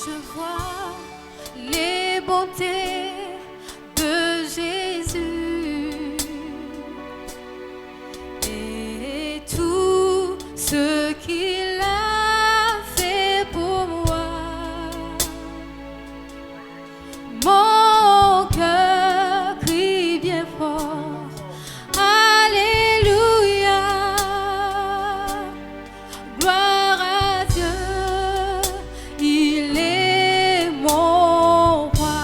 je vois les bontés de Jésus et tout ce qu'il a fait pour moi. Mon cœur crie bien fort, Alléluia, gloire à Dieu, il est mon roi.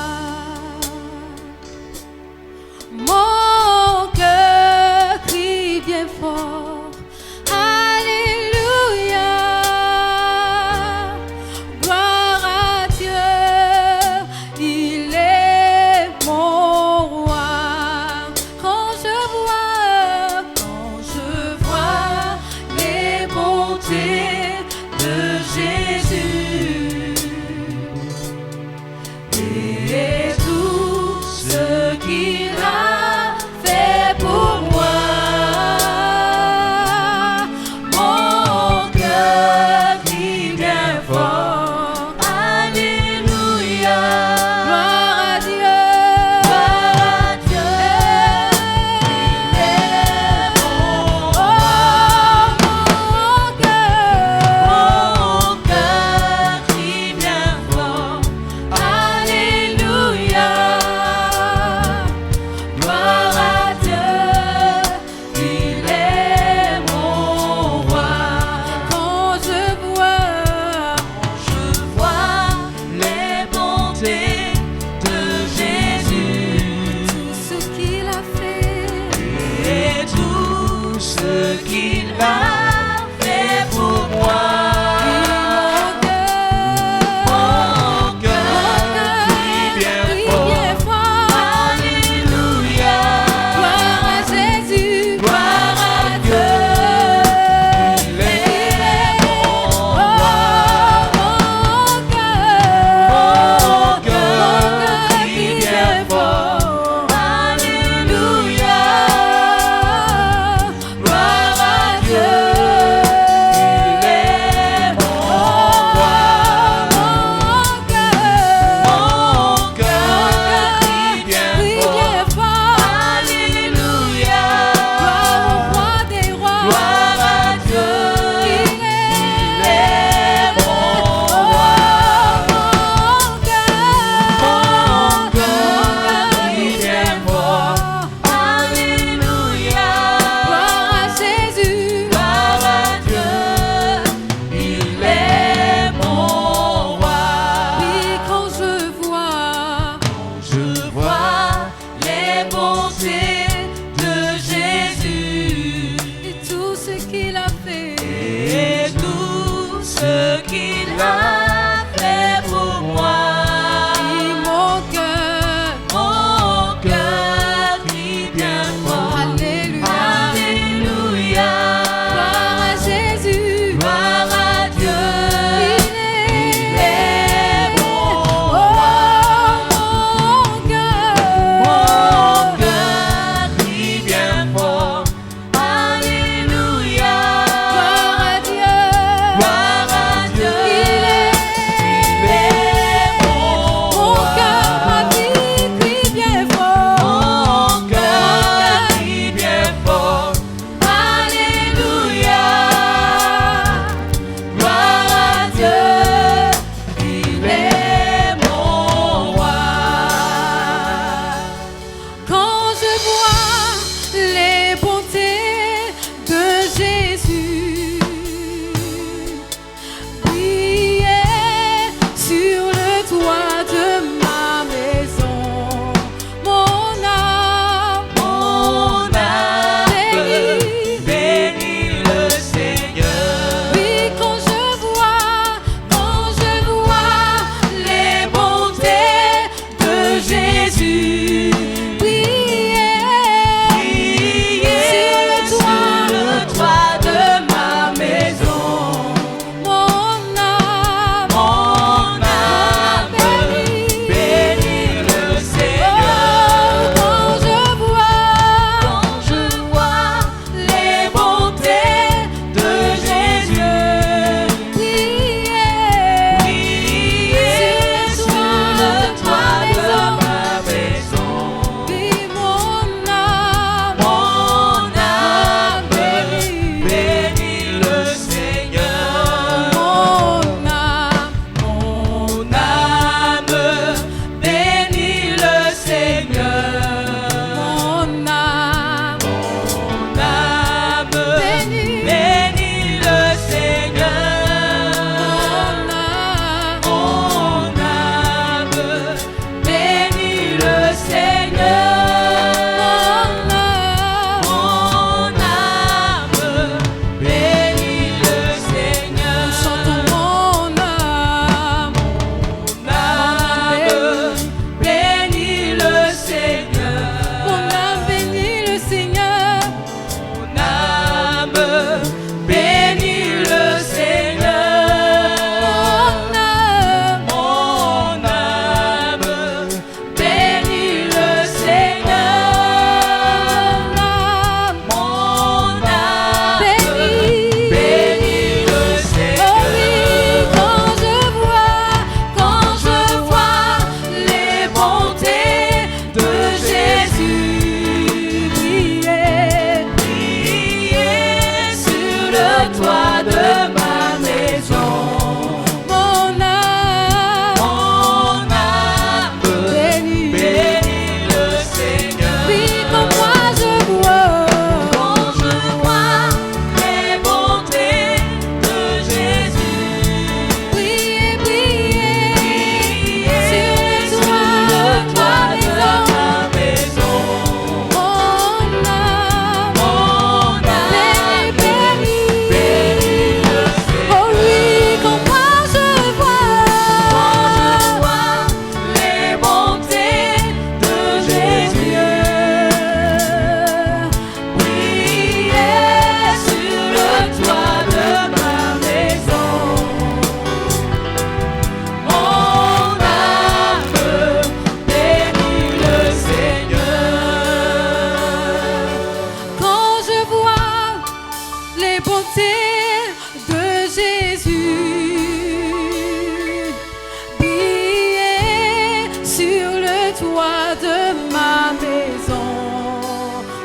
toit de ma maison.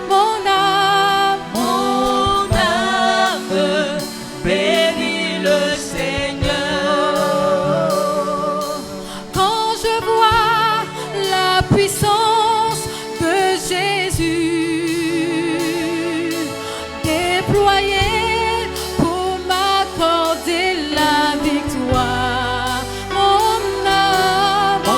Mon âme bénis le Seigneur. Quand je vois la puissance de Jésus déployée pour m'accorder la victoire, mon âme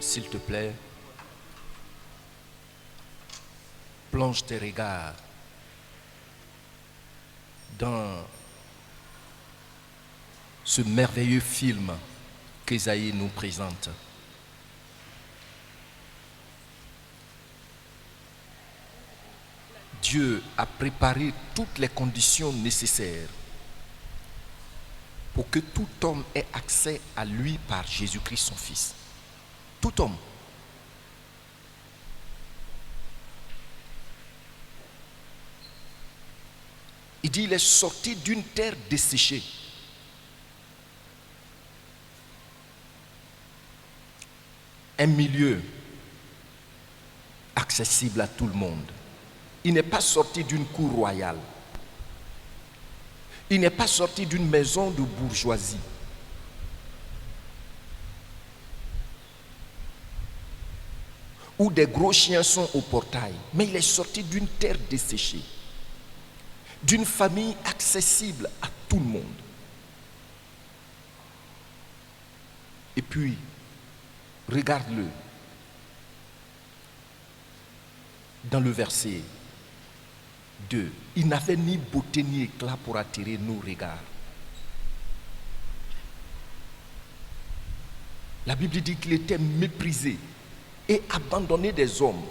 s'il te plaît, plonge tes regards dans ce merveilleux film qu'Ésaïe nous présente. Dieu a préparé toutes les conditions nécessaires pour que tout homme ait accès à lui par Jésus-Christ son Fils. Tout homme. Il dit, il est sorti d'une terre desséchée. Un milieu accessible à tout le monde. Il n'est pas sorti d'une cour royale. Il n'est pas sorti d'une maison de bourgeoisie. Où des gros chiens sont au portail. Mais il est sorti d'une terre desséchée. D'une famille accessible à tout le monde. Et puis, regarde-le. Dans le verset 2, il n'avait ni beauté ni éclat pour attirer nos regards. La Bible dit qu'il était méprisé et abandonné des hommes,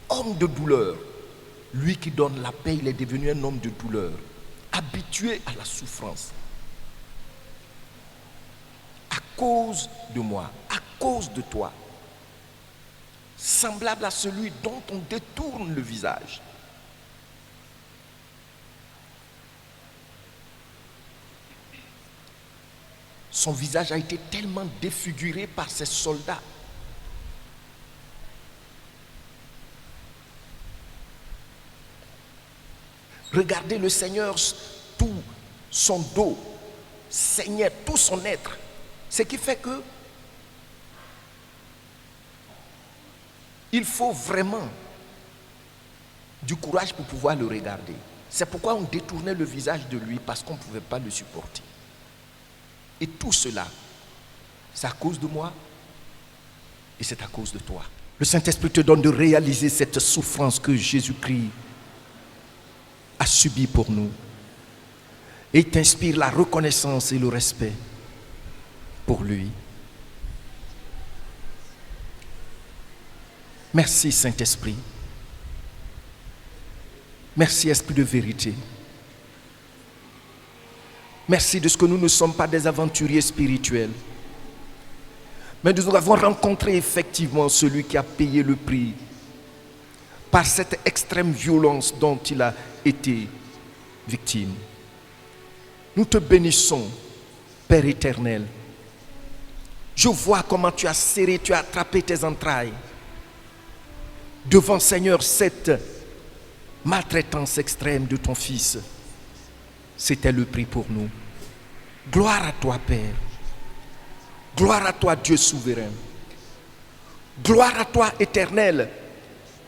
homme de douleur. Lui qui donne la paix, il est devenu un homme de douleur, habitué à la souffrance. À cause de moi, à cause de toi, semblable à celui dont on détourne le visage. Son visage a été tellement défiguré par ses soldats. Regardez le Seigneur, tout son dos saignait, tout son être. Ce qui fait que il faut vraiment du courage pour pouvoir le regarder. C'est pourquoi on détournait le visage de lui, parce qu'on ne pouvait pas le supporter. Et tout cela, c'est à cause de moi et c'est à cause de toi. Le Saint-Esprit te donne de réaliser cette souffrance que Jésus-Christ a subie pour nous. Et il t'inspire la reconnaissance et le respect pour lui. Merci Saint-Esprit. Merci Esprit de vérité. Merci de ce que nous ne sommes pas des aventuriers spirituels. Mais nous avons rencontré effectivement celui qui a payé le prix par cette extrême violence dont il a été victime. Nous te bénissons, Père éternel. Je vois comment tu as serré, tu as attrapé tes entrailles devant, Seigneur, cette maltraitance extrême de ton Fils. C'était le prix pour nous. Gloire à toi, Père. Gloire à toi, Dieu souverain. Gloire à toi, éternel,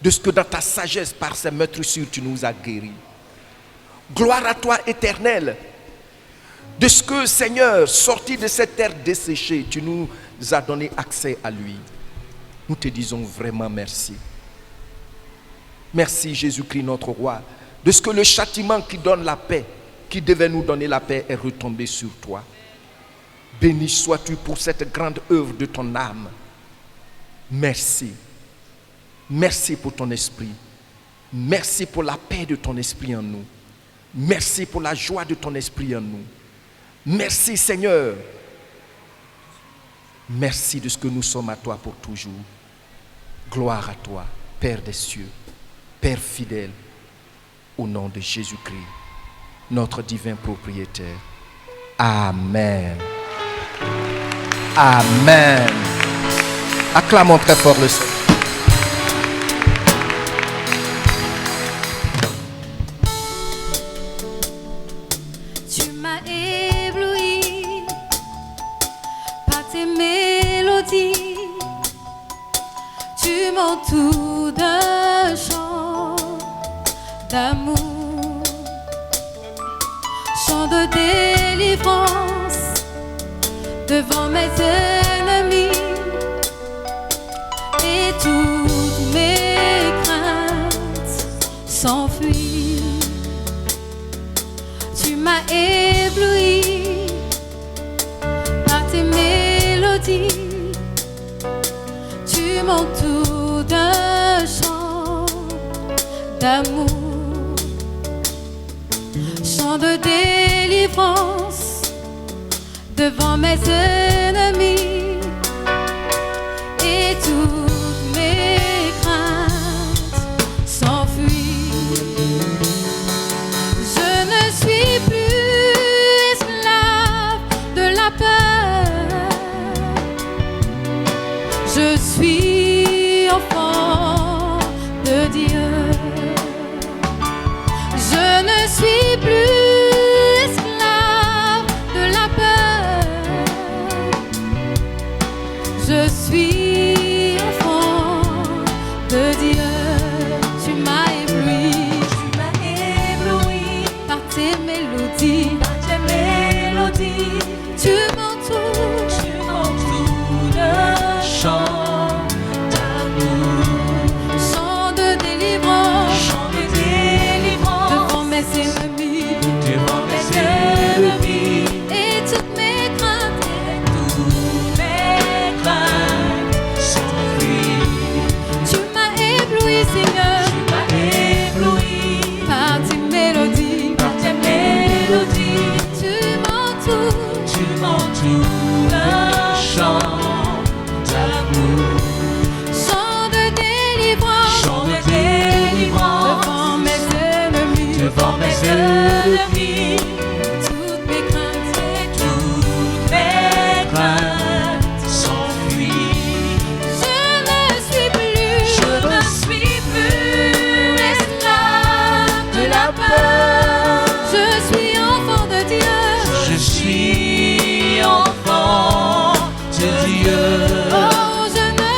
de ce que dans ta sagesse, par ces meurtrissures, tu nous as guéris. Gloire à toi, éternel, de ce que, Seigneur, sorti de cette terre desséchée, tu nous as donné accès à lui. Nous te disons vraiment merci. Merci, Jésus-Christ, notre roi, de ce que le châtiment qui donne la paix, qui devait nous donner la paix, est retombé sur toi. Béni sois-tu pour cette grande œuvre de ton âme. Merci. Merci pour ton esprit. Merci pour la paix de ton esprit en nous. Merci pour la joie de ton esprit en nous. Merci Seigneur. Merci de ce que nous sommes à toi pour toujours. Gloire à toi, Père des cieux, Père fidèle, au nom de Jésus-Christ, notre divin propriétaire. Amen. Amen. Acclamons très fort le Seigneur. Tu m'as ébloui par tes mélodies. Tu m'entoures d'un chant d'amour, chant de délivrance devant mes ennemis. s'enfuit. Tu m'as ébloui par tes mélodies. Tu m'entoures d'un chant d'amour, chant de délivrance devant mes ennemis, et toutes mes craintes s'enfuient. Je ne suis plus esclave de la peur. Je suis enfant de Dieu. Je ne suis plus esclave de la peur. Je suis enfant de Dieu. Tu m'as ébloui par tes mélodies. Tu m'entoures de chant d'amour, chant de délivrance devant mes ennemis, et toutes mes craintes s'enfuient. tu m'as ébloui, Seigneur, par tes mélodies. Tu m'entoures d'un chant d'amour, chant de délivrance devant mes ennemis, toutes mes craintes s'enfuient. Je ne suis plus esclave de la peur. Je suis enfant de Dieu. Je suis enfant de Dieu. Oh, je ne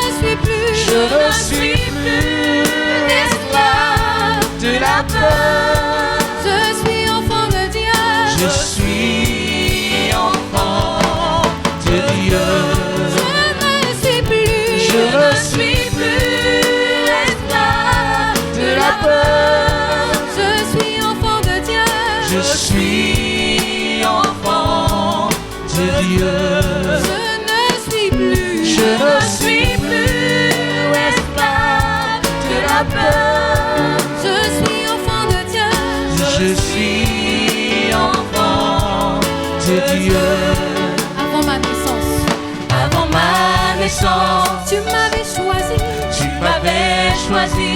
suis plus esclave de la peur. Je suis enfant de Dieu. Je suis enfant de Dieu. Je ne suis plus esclave De la peur. Je suis enfant de Dieu. Je suis enfant de Dieu. Je ne suis plus esclave de la peur. Je suis enfant de Dieu. Je suis enfant de Dieu. Avant ma naissance, Avant ma naissance, tu m'avais choisi, tu m'avais choisi,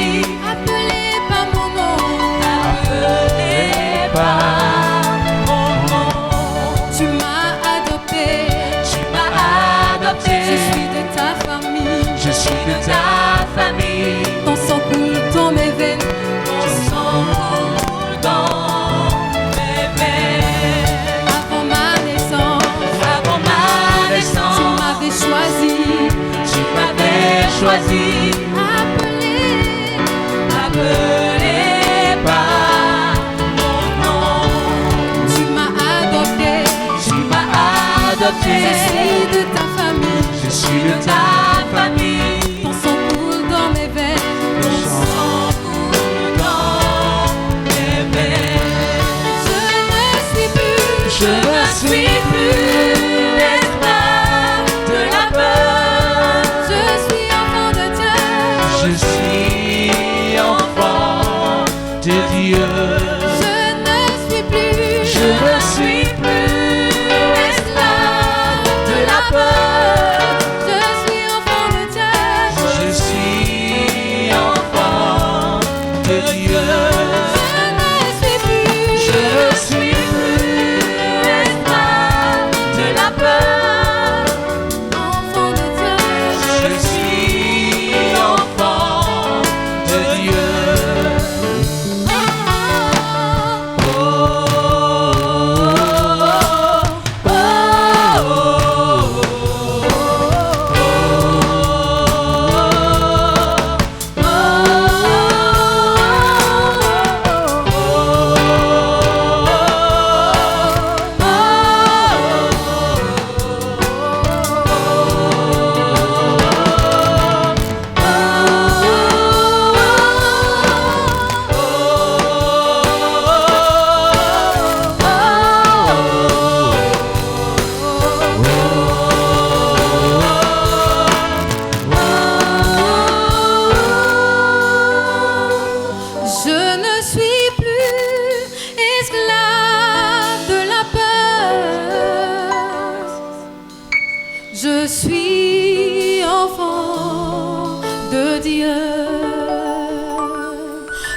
appelé par mon nom. appelé par mon nom. Tu m'as adopté. Tu m'as adopté. Je suis de ta famille. Je suis de ta famille. Ton sang coule dans mes veines. Ton sang coule dans mes veines. Avant ma naissance, Avant ma tu naissance, m'avais choisi, tu m'avais choisi, appelé par mon nom. tu m'as adopté. Tu m'as adopté. Je suis de ta famille. Je suis de ta famille. Ton sang coule dans mes veines. Ton sang coule dans mes veines. Je ne suis plus esclave de la peur. Je suis enfant de Dieu. Je suis enfant de Dieu. Je ne suis plus esclave de la peur. Je suis enfant de Dieu. Je suis enfant de Dieu. Je ne suis plus esclave de la peur. Enfant de Dieu. Je suis enfant de Dieu.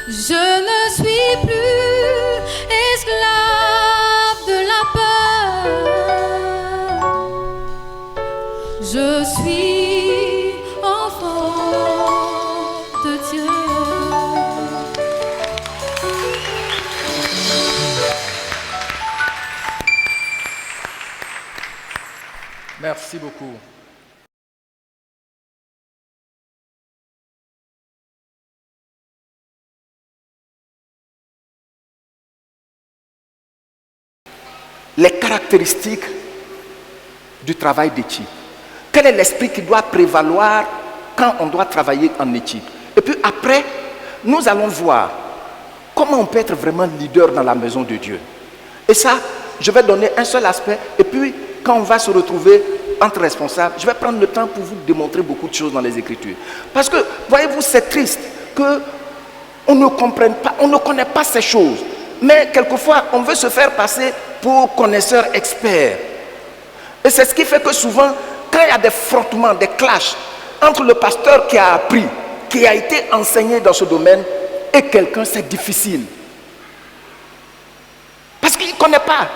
Je ne suis plus esclave de la peur. Je suis enfant de Dieu. Merci beaucoup. Les caractéristiques du travail d'équipe. Quel est l'esprit qui doit prévaloir quand on doit travailler en équipe? Et puis après, nous allons voir comment on peut être vraiment leader dans la maison de Dieu. Et ça, je vais donner un seul aspect. Et puis, quand on va se retrouver entre responsables, je vais prendre le temps pour vous démontrer beaucoup de choses dans les Écritures. Parce que, voyez-vous, c'est triste qu'on ne comprenne pas, on ne connaît pas ces choses. Mais quelquefois, on veut se faire passer pour connaisseur expert. Et c'est ce qui fait que souvent, quand il y a des frottements, des clashs entre le pasteur qui a appris, qui a été enseigné dans ce domaine, et quelqu'un, c'est difficile. Parce qu'il ne connaît pas.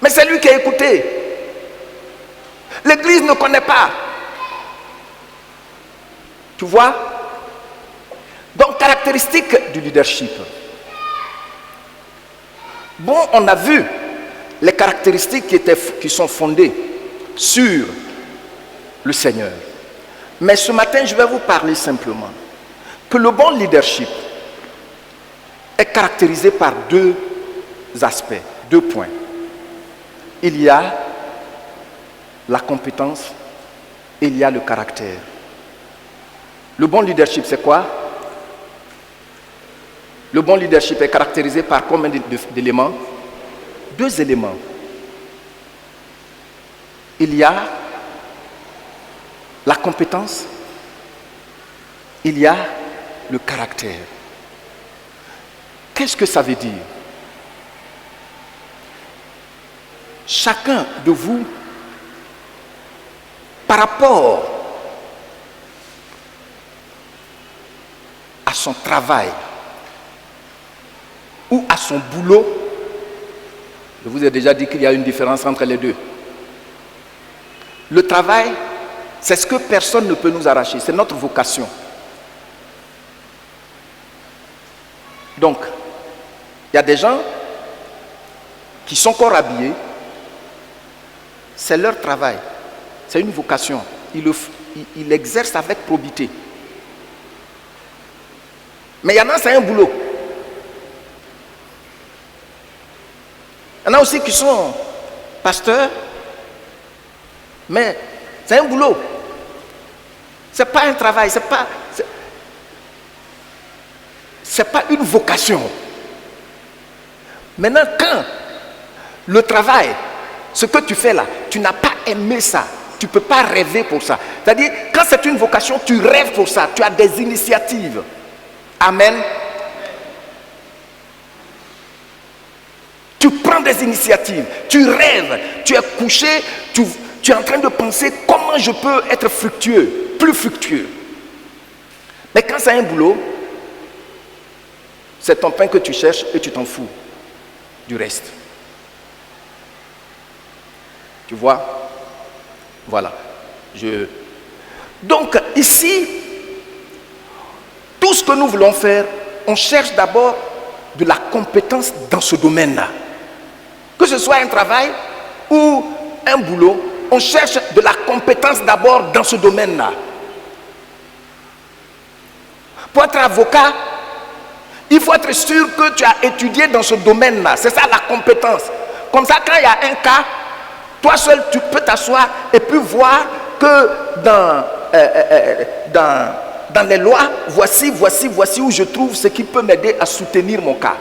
Mais c'est lui qui a écouté. L'Église ne connaît pas. Tu vois? Donc, caractéristique du leadership. Bon, on a vu les caractéristiques qui sont fondées sur le Seigneur. Mais ce matin, je vais vous parler simplement que le bon leadership est caractérisé par deux aspects, 2 points. Il y a la compétence et il y a le caractère. Le bon leadership, c'est quoi? Le bon leadership est caractérisé par combien d'éléments? 2 éléments. Il y a la compétence, il y a le caractère. Qu'est-ce que ça veut dire? Chacun de vous, par rapport à son travail ou à son boulot, je vous ai déjà dit qu'il y a une différence entre les deux. Le travail, c'est ce que personne ne peut nous arracher, c'est notre vocation. Donc, il y a des gens qui sont encore habillés, c'est leur travail, c'est une vocation, ils l'exercent avec probité. Mais il y en a, c'est un boulot. Il y en a aussi qui sont pasteurs, mais c'est un boulot. Ce n'est pas un travail, c'est pas une vocation. Maintenant, quand le travail, ce que tu fais là, tu n'as pas aimé ça, tu ne peux pas rêver pour ça. C'est-à-dire, quand c'est une vocation, tu rêves pour ça, tu as des initiatives. Amen. Tu prends des initiatives, tu rêves, tu es couché, tu es en train de penser comment je peux être fructueux, plus fructueux. Mais quand c'est un boulot, c'est ton pain que tu cherches et tu t'en fous du reste. Tu vois? Voilà. Donc ici, tout ce que nous voulons faire, on cherche d'abord de la compétence dans ce domaine-là. Que ce soit un travail ou un boulot, on cherche de la compétence d'abord dans ce domaine-là. Pour être avocat, il faut être sûr que tu as étudié dans ce domaine-là. C'est ça la compétence. Comme ça, quand il y a un cas, toi seul, tu peux t'asseoir et puis voir que dans les lois, voici où je trouve ce qui peut m'aider à soutenir mon cas.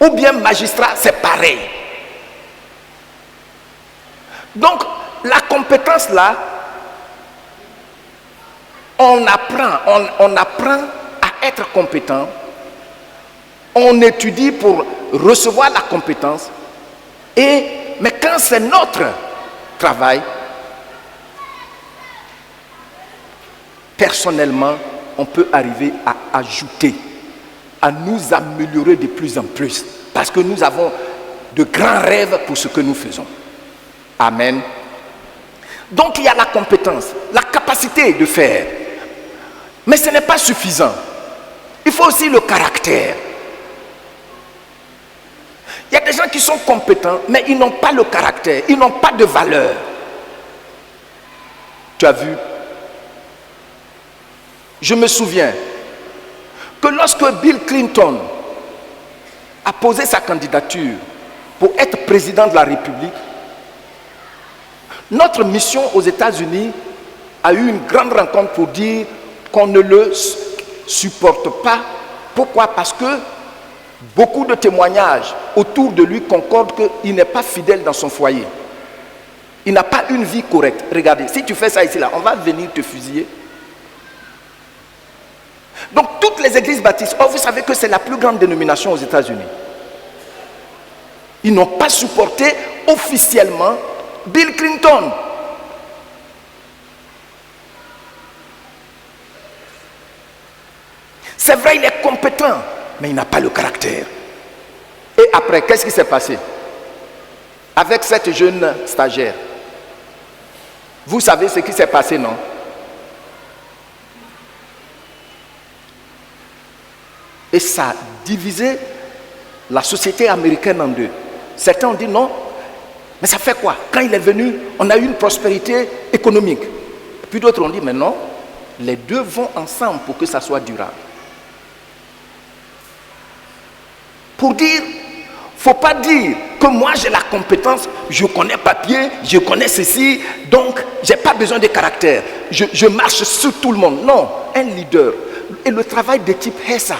Ou bien magistrat, c'est pareil. Donc, la compétence là, on apprend à être compétent, on étudie pour recevoir la compétence, mais quand c'est notre travail, personnellement, on peut arriver à ajouter, à nous améliorer de plus en plus. Parce que nous avons de grands rêves pour ce que nous faisons. Amen. Donc il y a la compétence, la capacité de faire. Mais ce n'est pas suffisant. Il faut aussi le caractère. Il y a des gens qui sont compétents, mais ils n'ont pas le caractère, ils n'ont pas de valeur. Tu as vu? Je me souviens que lorsque Bill Clinton a posé sa candidature pour être président de la République, notre mission aux États-Unis a eu une grande rencontre pour dire qu'on ne le supporte pas. Pourquoi? Parce que beaucoup de témoignages autour de lui concordent qu'il n'est pas fidèle dans son foyer. Il n'a pas une vie correcte. Regardez, si tu fais ça ici, là, on va venir te fusiller. Donc toutes les églises baptistes, vous savez que c'est la plus grande dénomination aux États-Unis. Ils n'ont pas supporté officiellement Bill Clinton. C'est vrai, il est compétent, mais il n'a pas le caractère. Et après, qu'est-ce qui s'est passé avec cette jeune stagiaire? Vous savez ce qui s'est passé, non? Et ça a divisé la société américaine en deux. Certains ont dit non, mais ça fait quoi? Quand il est venu, on a eu une prospérité économique. Puis d'autres ont dit, mais non, les deux vont ensemble pour que ça soit durable. Pour dire, il ne faut pas dire que moi j'ai la compétence, je connais papier, je connais ceci, donc je n'ai pas besoin de caractère. Je marche sur tout le monde. Non, un leader. Et le travail d'équipe est ça.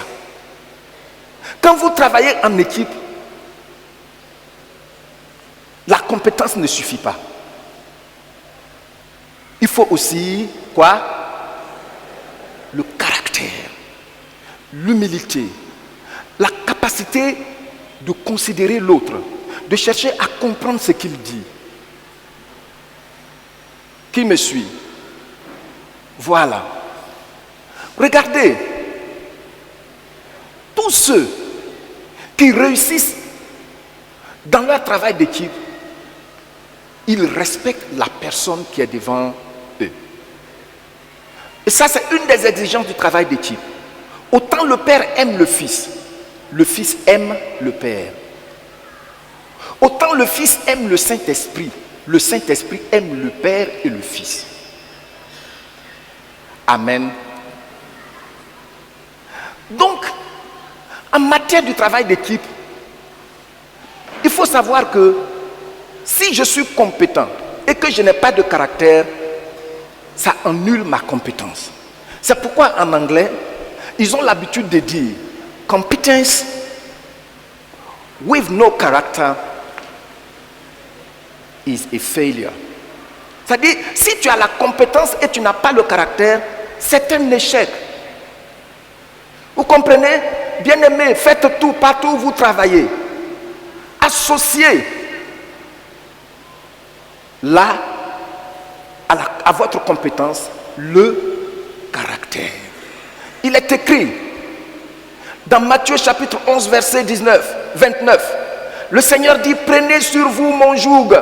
Quand vous travaillez en équipe, la compétence ne suffit pas. Il faut aussi, quoi? Le caractère, l'humilité, la capacité de considérer l'autre, de chercher à comprendre ce qu'il dit. Qui me suit? Voilà. Regardez, tous ceux qui réussissent dans leur travail d'équipe, ils respectent la personne qui est devant eux. Et ça, c'est une des exigences du travail d'équipe. Autant le Père aime le Fils aime le Père. Autant le Fils aime le Saint-Esprit aime le Père et le Fils. Amen. Donc, en matière du travail d'équipe, il faut savoir que si je suis compétent et que je n'ai pas de caractère, ça annule ma compétence. C'est pourquoi en anglais, ils ont l'habitude de dire competence with no character is a failure. C'est-à-dire, si tu as la compétence et tu n'as pas le caractère, c'est un échec. Vous comprenez? Bien-aimés, faites tout, partout où vous travaillez. Associez là, à votre compétence, le caractère. Il est écrit dans Matthieu chapitre 11, verset 29, le Seigneur dit, prenez sur vous mon joug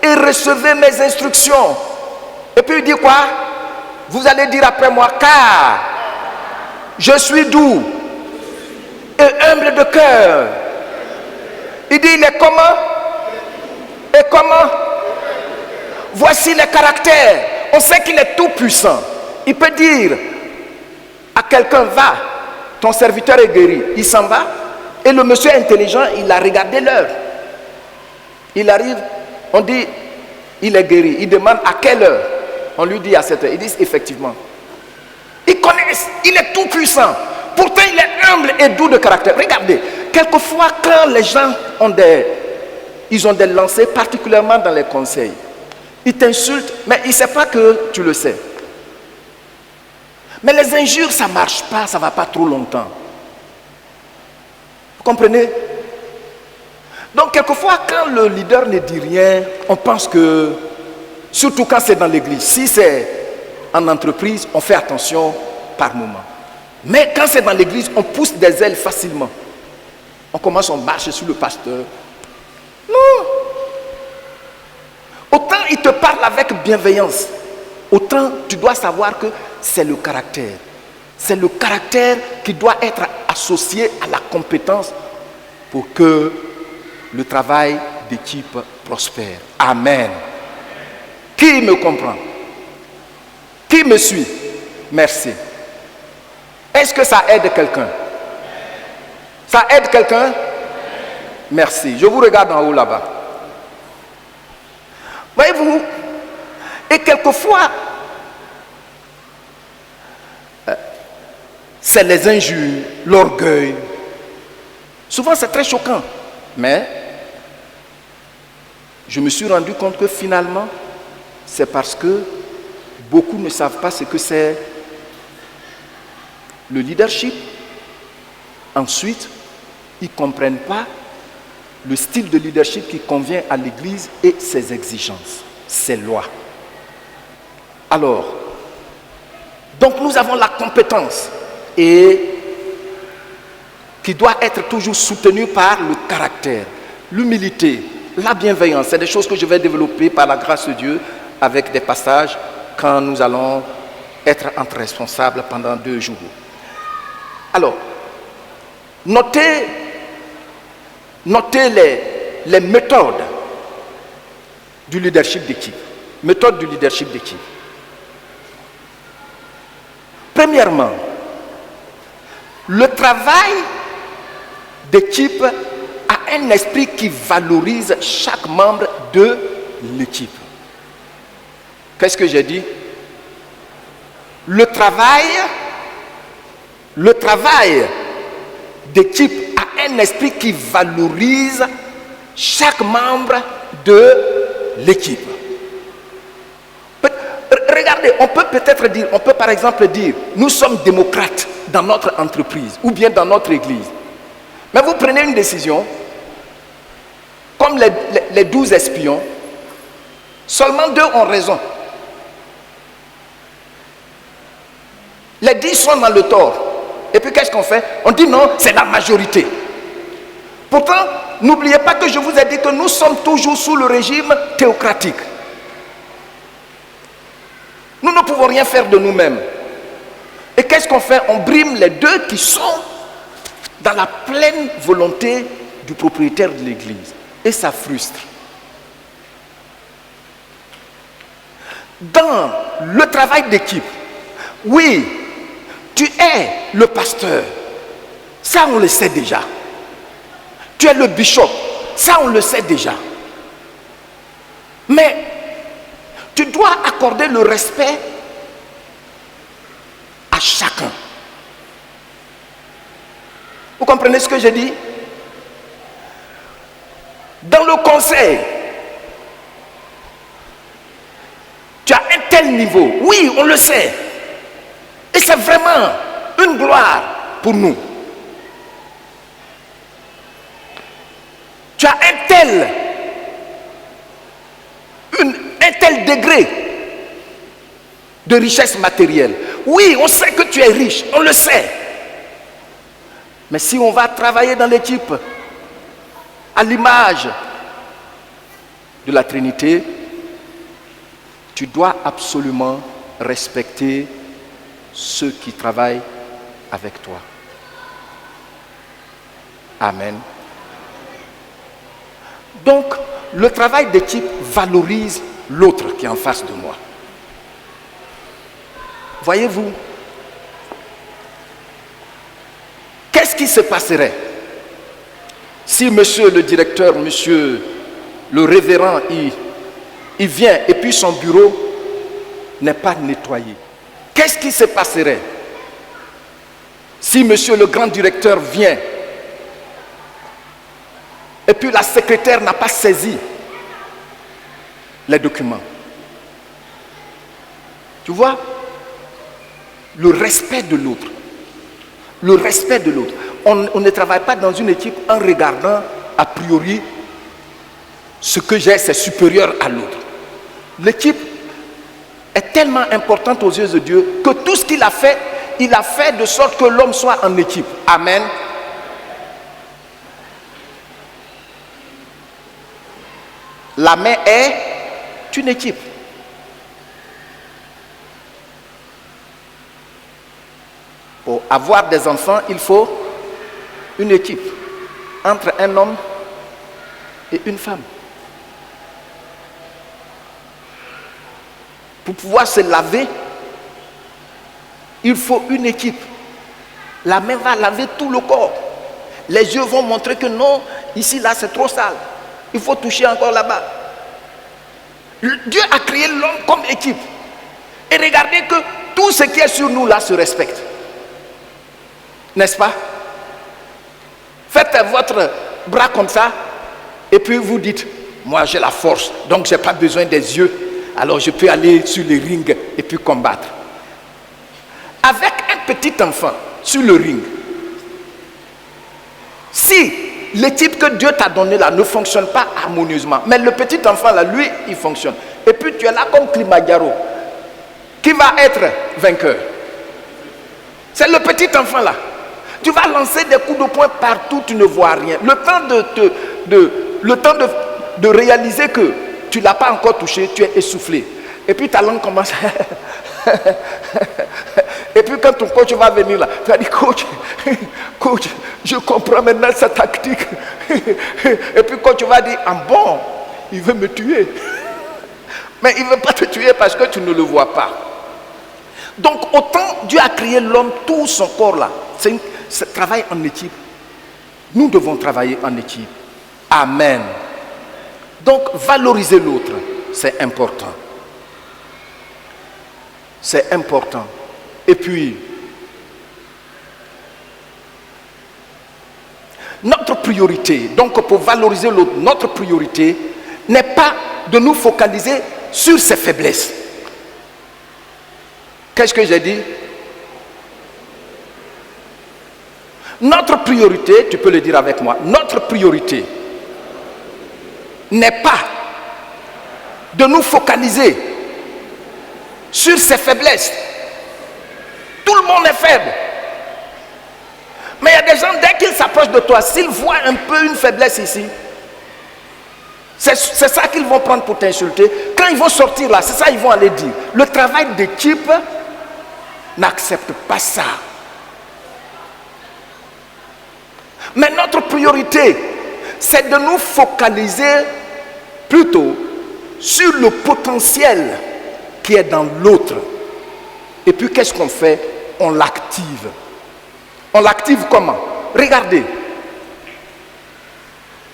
et recevez mes instructions. Et puis il dit quoi? Vous allez dire après moi, car je suis doux et humble de cœur. Il dit, il est comment? Et comment? Voici les caractères. On sait qu'il est tout puissant. Il peut dire à quelqu'un, va, ton serviteur est guéri. Il s'en va. Et le monsieur intelligent, il a regardé l'heure. Il arrive, on dit, il est guéri. Il demande à quelle heure? On lui dit à cette heure. Ils disent effectivement. Ils connaissent, il est tout puissant. Pourtant, il est humble et doux de caractère. Regardez, quelquefois, quand les gens ont ils ont des lancers, particulièrement dans les conseils, ils t'insultent, mais ils ne savent pas que tu le sais. Mais les injures, ça ne marche pas, ça ne va pas trop longtemps. Vous comprenez? Donc, quelquefois, quand le leader ne dit rien, on pense que, surtout quand c'est dans l'église, si c'est en entreprise, on fait attention par moment. Mais quand c'est dans l'église, on pousse des ailes facilement. On commence, on marche sur le pasteur. Non. Autant il te parle avec bienveillance, autant tu dois savoir que c'est le caractère. C'est le caractère qui doit être associé à la compétence pour que le travail d'équipe prospère. Amen. Qui me comprend? Qui me suit? Merci. Est-ce que ça aide quelqu'un? Ça aide quelqu'un? Merci. Je vous regarde en haut là-bas. Voyez-vous? Et quelquefois, c'est les injures, l'orgueil. Souvent, c'est très choquant. Mais je me suis rendu compte que finalement, c'est parce que beaucoup ne savent pas ce que c'est le leadership. Ensuite, ils ne comprennent pas le style de leadership qui convient à l'Église et ses exigences, ses lois. Alors, donc nous avons la compétence et qui doit être toujours soutenue par le caractère, l'humilité, la bienveillance. C'est des choses que je vais développer par la grâce de Dieu avec des passages quand nous allons être entre responsables pendant 2 jours. Alors, notez les méthodes du leadership d'équipe. Méthode du leadership d'équipe. Premièrement, le travail d'équipe a un esprit qui valorise chaque membre de l'équipe. Qu'est-ce que j'ai dit? Le travail d'équipe a un esprit qui valorise chaque membre de l'équipe. Regardez, on peut par exemple dire, nous sommes démocrates dans notre entreprise ou bien dans notre église. Mais vous prenez une décision, comme les 12 espions, seulement 2 ont raison. Les 10 sont dans le tort. Et puis qu'est-ce qu'on fait? On dit non, c'est la majorité. Pourtant, n'oubliez pas que je vous ai dit que nous sommes toujours sous le régime théocratique. Nous ne pouvons rien faire de nous-mêmes. Et qu'est-ce qu'on fait? On brime les 2 qui sont dans la pleine volonté du propriétaire de l'église. Et ça frustre. Dans le travail d'équipe, oui, tu es le pasteur. Ça, on le sait déjà. Tu es le bishop. Ça, on le sait déjà. Mais tu dois accorder le respect à chacun. Vous comprenez ce que je dis? Dans le conseil, tu as un tel niveau. Oui, on le sait. Et c'est vraiment une gloire pour nous. Tu as un tel degré de richesse matérielle. Oui, on sait que tu es riche, on le sait. Mais si on va travailler dans l'équipe à l'image de la Trinité, tu dois absolument respecter ceux qui travaillent avec toi. Amen. Donc, le travail d'équipe valorise l'autre qui est en face de moi. Voyez-vous, qu'est-ce qui se passerait si monsieur le directeur, monsieur le révérend, il vient et puis son bureau n'est pas nettoyé? Qu'est-ce qui se passerait si monsieur le grand directeur vient et puis la secrétaire n'a pas saisi les documents? Tu vois? Le respect de l'autre. Le respect de l'autre. On ne travaille pas dans une équipe en regardant a priori ce que j'ai, c'est supérieur à l'autre. L'équipe est tellement importante aux yeux de Dieu que tout ce qu'il a fait, il a fait de sorte que l'homme soit en équipe. Amen. La main est une équipe. Pour avoir des enfants, il faut une équipe entre un homme et une femme. Pour pouvoir se laver, il faut une équipe. La main va laver tout le corps. Les yeux vont montrer que non, ici, là, c'est trop sale. Il faut toucher encore là-bas. Dieu a créé l'homme comme équipe. Et regardez que tout ce qui est sur nous là se respecte. N'est-ce pas? Faites votre bras comme ça et puis vous dites, moi j'ai la force, donc je n'ai pas besoin des yeux, alors je peux aller sur le ring et puis combattre. Avec un petit enfant sur le ring, si l'équipe que Dieu t'a donnée là ne fonctionne pas harmonieusement, mais le petit enfant là, lui, il fonctionne. Et puis tu es là comme Kilimanjaro. Qui va être vainqueur? C'est le petit enfant là. Tu vas lancer des coups de poing partout, tu ne vois rien. Le temps de réaliser que tu ne l'as pas encore touché, tu es essoufflé. Et puis ta langue commence. Et puis quand ton coach va venir là, tu vas dire, coach, je comprends maintenant sa tactique. Et puis quand tu vas dire, ah bon, il veut me tuer. Mais il ne veut pas te tuer parce que tu ne le vois pas. Donc autant Dieu a créé l'homme, tout son corps là, c'est travail en équipe. Nous devons travailler en équipe. Amen. Donc valoriser l'autre, c'est important. C'est important. Et puis, notre priorité, donc pour valoriser l'autre, notre priorité n'est pas de nous focaliser sur ses faiblesses. Qu'est-ce que j'ai dit? Notre priorité, tu peux le dire avec moi, notre priorité n'est pas de nous focaliser sur ses faiblesses. Tout le monde est faible. Mais il y a des gens, dès qu'ils s'approchent de toi, s'ils voient un peu une faiblesse ici, c'est ça qu'ils vont prendre pour t'insulter. Quand ils vont sortir là, c'est ça qu'ils vont aller dire. Le travail d'équipe n'accepte pas ça. Mais notre priorité, c'est de nous focaliser plutôt sur le potentiel qui est dans l'autre. Et puis qu'est-ce qu'on fait? On l'active. On l'active comment? Regardez.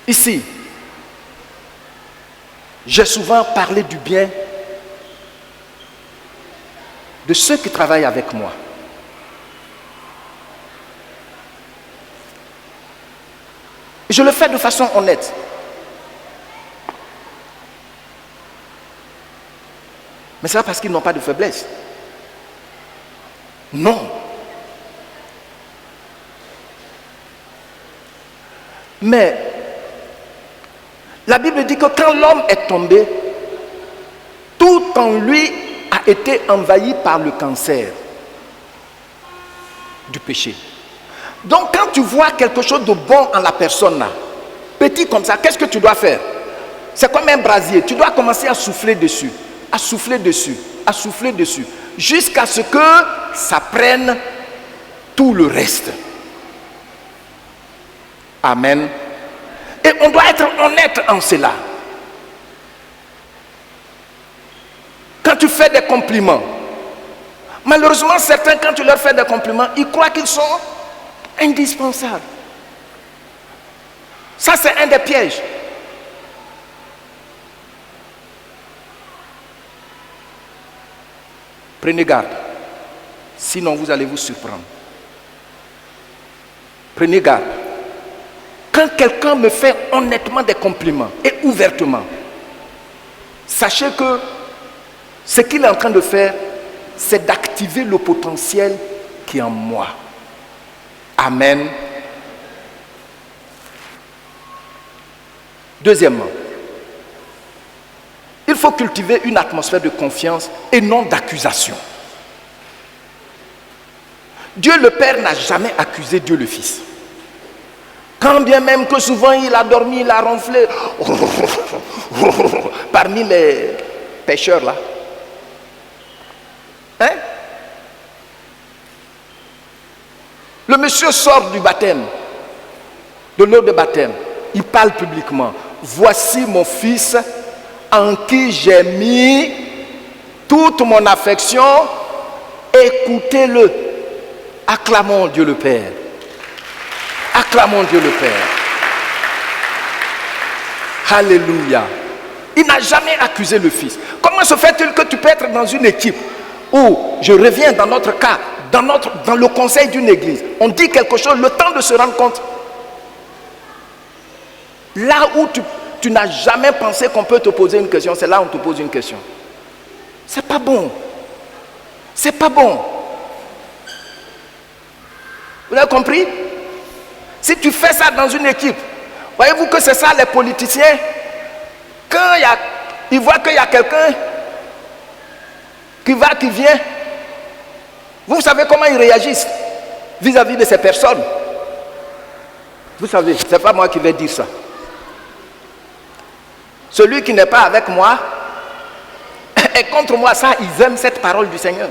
Ici, j'ai souvent parlé du bien de ceux qui travaillent avec moi. Je le fais de façon honnête. Mais c'est pas parce qu'ils n'ont pas de faiblesse. Non. Mais la Bible dit que quand l'homme est tombé, tout en lui a été envahi par le cancer du péché. Donc quand tu vois quelque chose de bon en la personne là, petit comme ça, qu'est-ce que tu dois faire? C'est comme un brasier, tu dois commencer à souffler dessus, à souffler dessus, à souffler dessus, jusqu'à ce que ça prenne tout le reste. Amen. Et on doit être honnête en cela. Quand tu fais des compliments, malheureusement certains, quand tu leur fais des compliments, ils croient qu'ils sont indispensables. Ça, c'est un des pièges. Prenez garde, sinon vous allez vous surprendre. Prenez garde. Quand quelqu'un me fait honnêtement des compliments et ouvertement, sachez que ce qu'il est en train de faire, c'est d'activer le potentiel qui est en moi. Amen. Deuxièmement, il faut cultiver une atmosphère de confiance et non d'accusation. Dieu le Père n'a jamais accusé Dieu le Fils. Quand bien même que souvent il a dormi, il a ronflé parmi les pécheurs là. Hein? Le monsieur sort du baptême, de l'eau de baptême. Il parle publiquement. Voici mon fils en qui j'ai mis toute mon affection. Écoutez-le. Acclamons Dieu le Père. Acclamons Dieu le Père. Alléluia. Il n'a jamais accusé le Fils. Comment se fait-il que tu peux être dans une équipe où, je reviens dans notre cas, dans le conseil d'une église, on dit quelque chose, le temps de se rendre compte. Là où tu n'as jamais pensé qu'on peut te poser une question, c'est là où on te pose une question. C'est pas bon. C'est pas bon. Vous avez compris? Si tu fais ça dans une équipe, voyez-vous que c'est ça les politiciens, quand ils voient qu'il y a quelqu'un qui vient, vous savez comment ils réagissent vis-à-vis de ces personnes. Vous savez, ce n'est pas moi qui vais dire ça. Celui qui n'est pas avec moi est contre moi. Ça, ils aiment cette parole du Seigneur.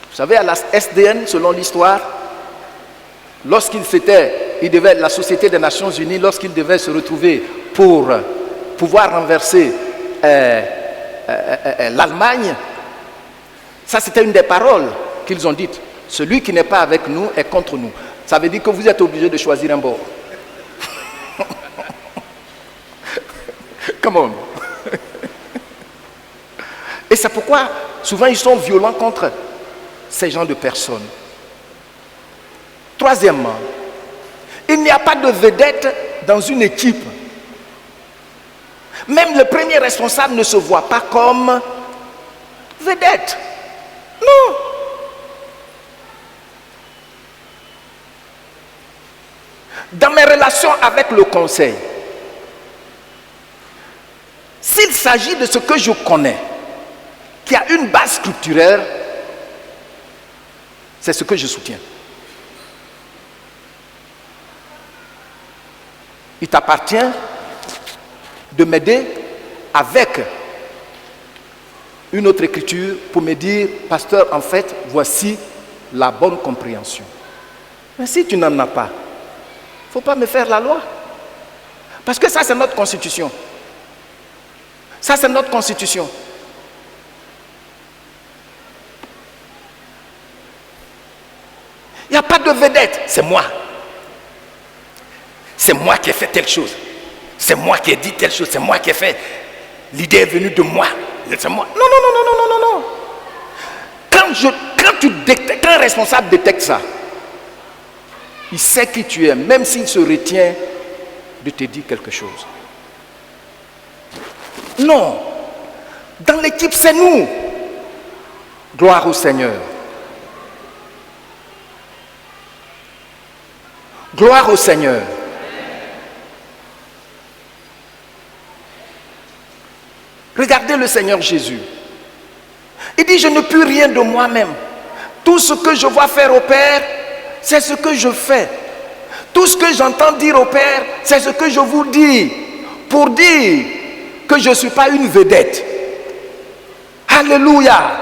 Vous savez, à la SDN, selon l'histoire, la Société des Nations Unies, lorsqu'il devait se retrouver pour pouvoir renverser l'Allemagne, ça c'était une des paroles qu'ils ont dites. Celui qui n'est pas avec nous est contre nous. Ça veut dire que vous êtes obligé de choisir un bord. Come on. Et c'est pourquoi souvent ils sont violents contre ces genres de personnes. Troisièmement, il n'y a pas de vedette dans une équipe. Même le premier responsable ne se voit pas comme vedette. Non. Dans mes relations avec le conseil, s'il s'agit de ce que je connais, qui a une base scripturaire, c'est ce que je soutiens. Il t'appartient de m'aider avec une autre écriture pour me dire, pasteur, en fait, voici la bonne compréhension. Mais si tu n'en as pas, il ne faut pas me faire la loi. Parce que ça, c'est notre constitution. Ça, c'est notre constitution. Il n'y a pas de vedette, c'est moi. C'est moi qui ai fait telle chose. C'est moi qui ai dit telle chose. C'est moi qui ai fait. L'idée est venue de moi. C'est moi. Non, non, non, non, non, non, non. Quand un responsable détecte ça, il sait qui tu es, même s'il se retient de te dire quelque chose. Non. Dans l'équipe, c'est nous. Gloire au Seigneur. Gloire au Seigneur. Regardez le Seigneur Jésus. Il dit, je ne puis rien de moi-même. Tout ce que je vois faire au Père, c'est ce que je fais. Tout ce que j'entends dire au Père, c'est ce que je vous dis. Pour dire que je ne suis pas une vedette. Alléluia.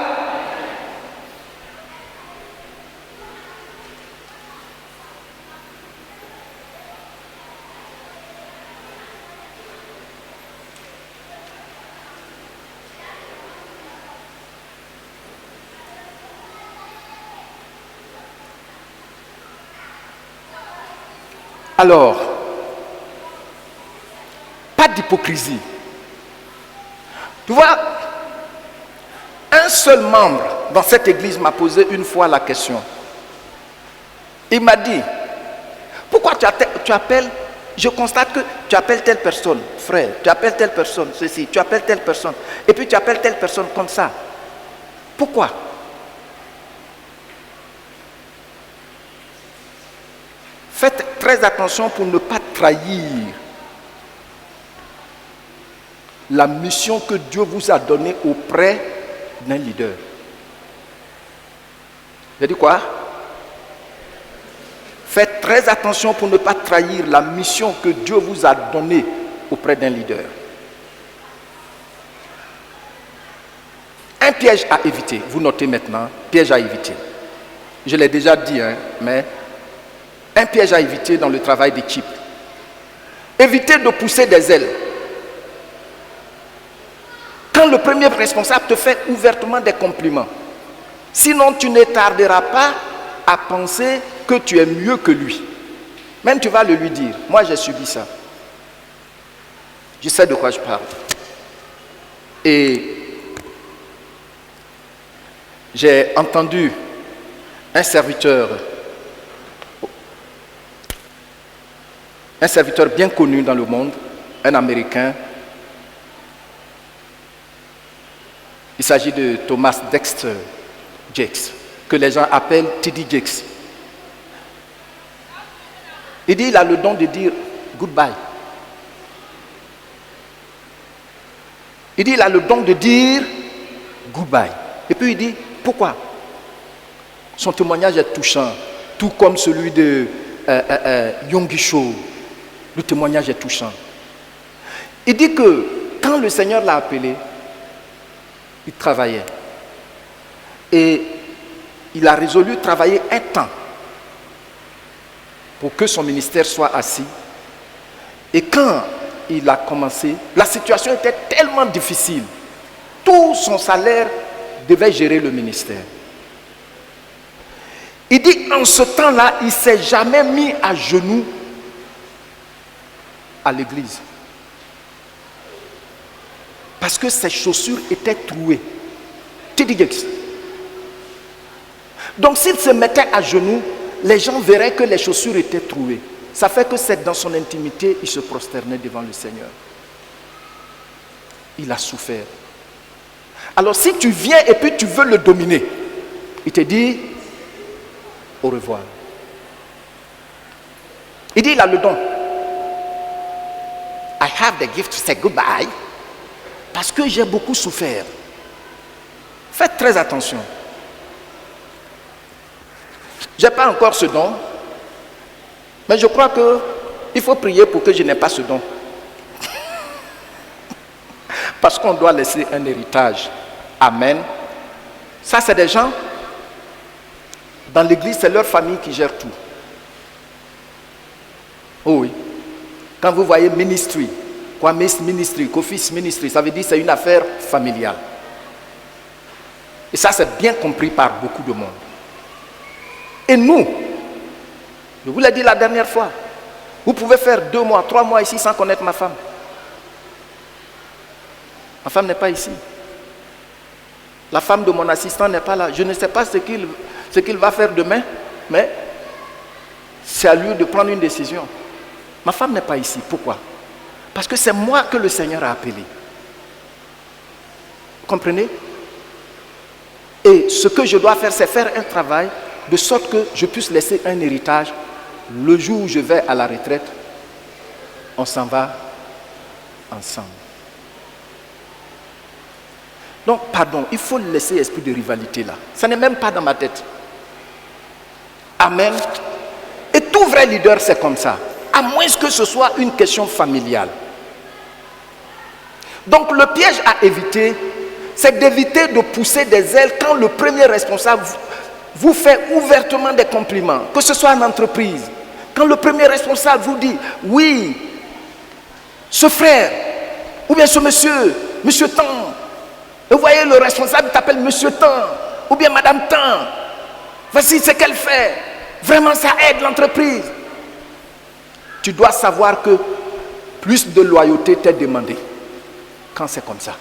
Alors, pas d'hypocrisie. Tu vois, un seul membre dans cette église m'a posé une fois la question. Il m'a dit, pourquoi tu appelles, je constate que tu appelles telle personne, frère, tu appelles telle personne, ceci, tu appelles telle personne, et puis tu appelles telle personne comme ça. Pourquoi? Faites très attention pour ne pas trahir la mission que Dieu vous a donnée auprès d'un leader. J'ai dit quoi? Faites très attention pour ne pas trahir la mission que Dieu vous a donnée auprès d'un leader. Un piège à éviter. Vous notez maintenant, piège à éviter. Je l'ai déjà dit, mais un piège à éviter dans le travail d'équipe. Évitez de pousser des ailes. Quand le premier responsable te fait ouvertement des compliments, sinon tu ne tarderas pas à penser que tu es mieux que lui. Même tu vas le lui dire. Moi j'ai subi ça. Je sais de quoi je parle. Et j'ai entendu un serviteur bien connu dans le monde, un Américain. Il s'agit de Thomas Dexter Jakes, que les gens appellent T.D. Jakes. Il dit qu'il a le don de dire goodbye. Il dit qu'il a le don de dire goodbye. Et puis il dit, pourquoi? Son témoignage est touchant, tout comme celui de Yonggi Cho. Le témoignage est touchant. Il dit que quand le Seigneur l'a appelé, il travaillait. Et il a résolu de travailler un temps pour que son ministère soit assis. Et quand il a commencé, la situation était tellement difficile. Tout son salaire devait gérer le ministère. Il dit, en ce temps-là, il ne s'est jamais mis à genoux à l'église. Parce que ses chaussures étaient trouées. Donc s'il se mettait à genoux, les gens verraient que les chaussures étaient trouées. Ça fait que c'est dans son intimité, il se prosternait devant le Seigneur. Il a souffert. Alors si tu viens et puis tu veux le dominer, il te dit au revoir. Il dit il a le don. I have the gift to say goodbye parce que j'ai beaucoup souffert. Faites très attention. Je n'ai pas encore ce don, mais je crois qu'il faut prier pour que je n'ai pas ce don. Parce qu'on doit laisser un héritage. Amen. Ça, c'est des gens, dans l'église, c'est leur famille qui gère tout. Oh oui. Quand vous voyez ministry, Kwame's ministry, Kofi's ministry, ça veut dire que c'est une affaire familiale. Et ça, c'est bien compris par beaucoup de monde. Et nous, je vous l'ai dit la dernière fois, vous pouvez faire 2 mois, 3 mois ici sans connaître ma femme. Ma femme n'est pas ici. La femme de mon assistant n'est pas là. Je ne sais pas ce qu'il va faire demain, mais c'est à lui de prendre une décision. Ma femme n'est pas ici. Pourquoi? Parce que c'est moi que le Seigneur a appelé. Vous comprenez? Et ce que je dois faire, c'est faire un travail de sorte que je puisse laisser un héritage. Le jour où je vais à la retraite, on s'en va ensemble. Donc, pardon, il faut laisser l'esprit de rivalité là. Ça n'est même pas dans ma tête. Amen. Et tout vrai leader, c'est comme ça. À moins que ce soit une question familiale. Donc, le piège à éviter, c'est d'éviter de pousser des ailes quand le premier responsable vous fait ouvertement des compliments, que ce soit en entreprise. Quand le premier responsable vous dit, oui, ce frère, ou bien ce monsieur, monsieur Tan, et vous voyez le responsable t'appelle monsieur Tan, ou bien madame Tan, voici ce qu'elle fait, vraiment ça aide l'entreprise. Tu dois savoir que plus de loyauté t'est demandé quand c'est comme ça.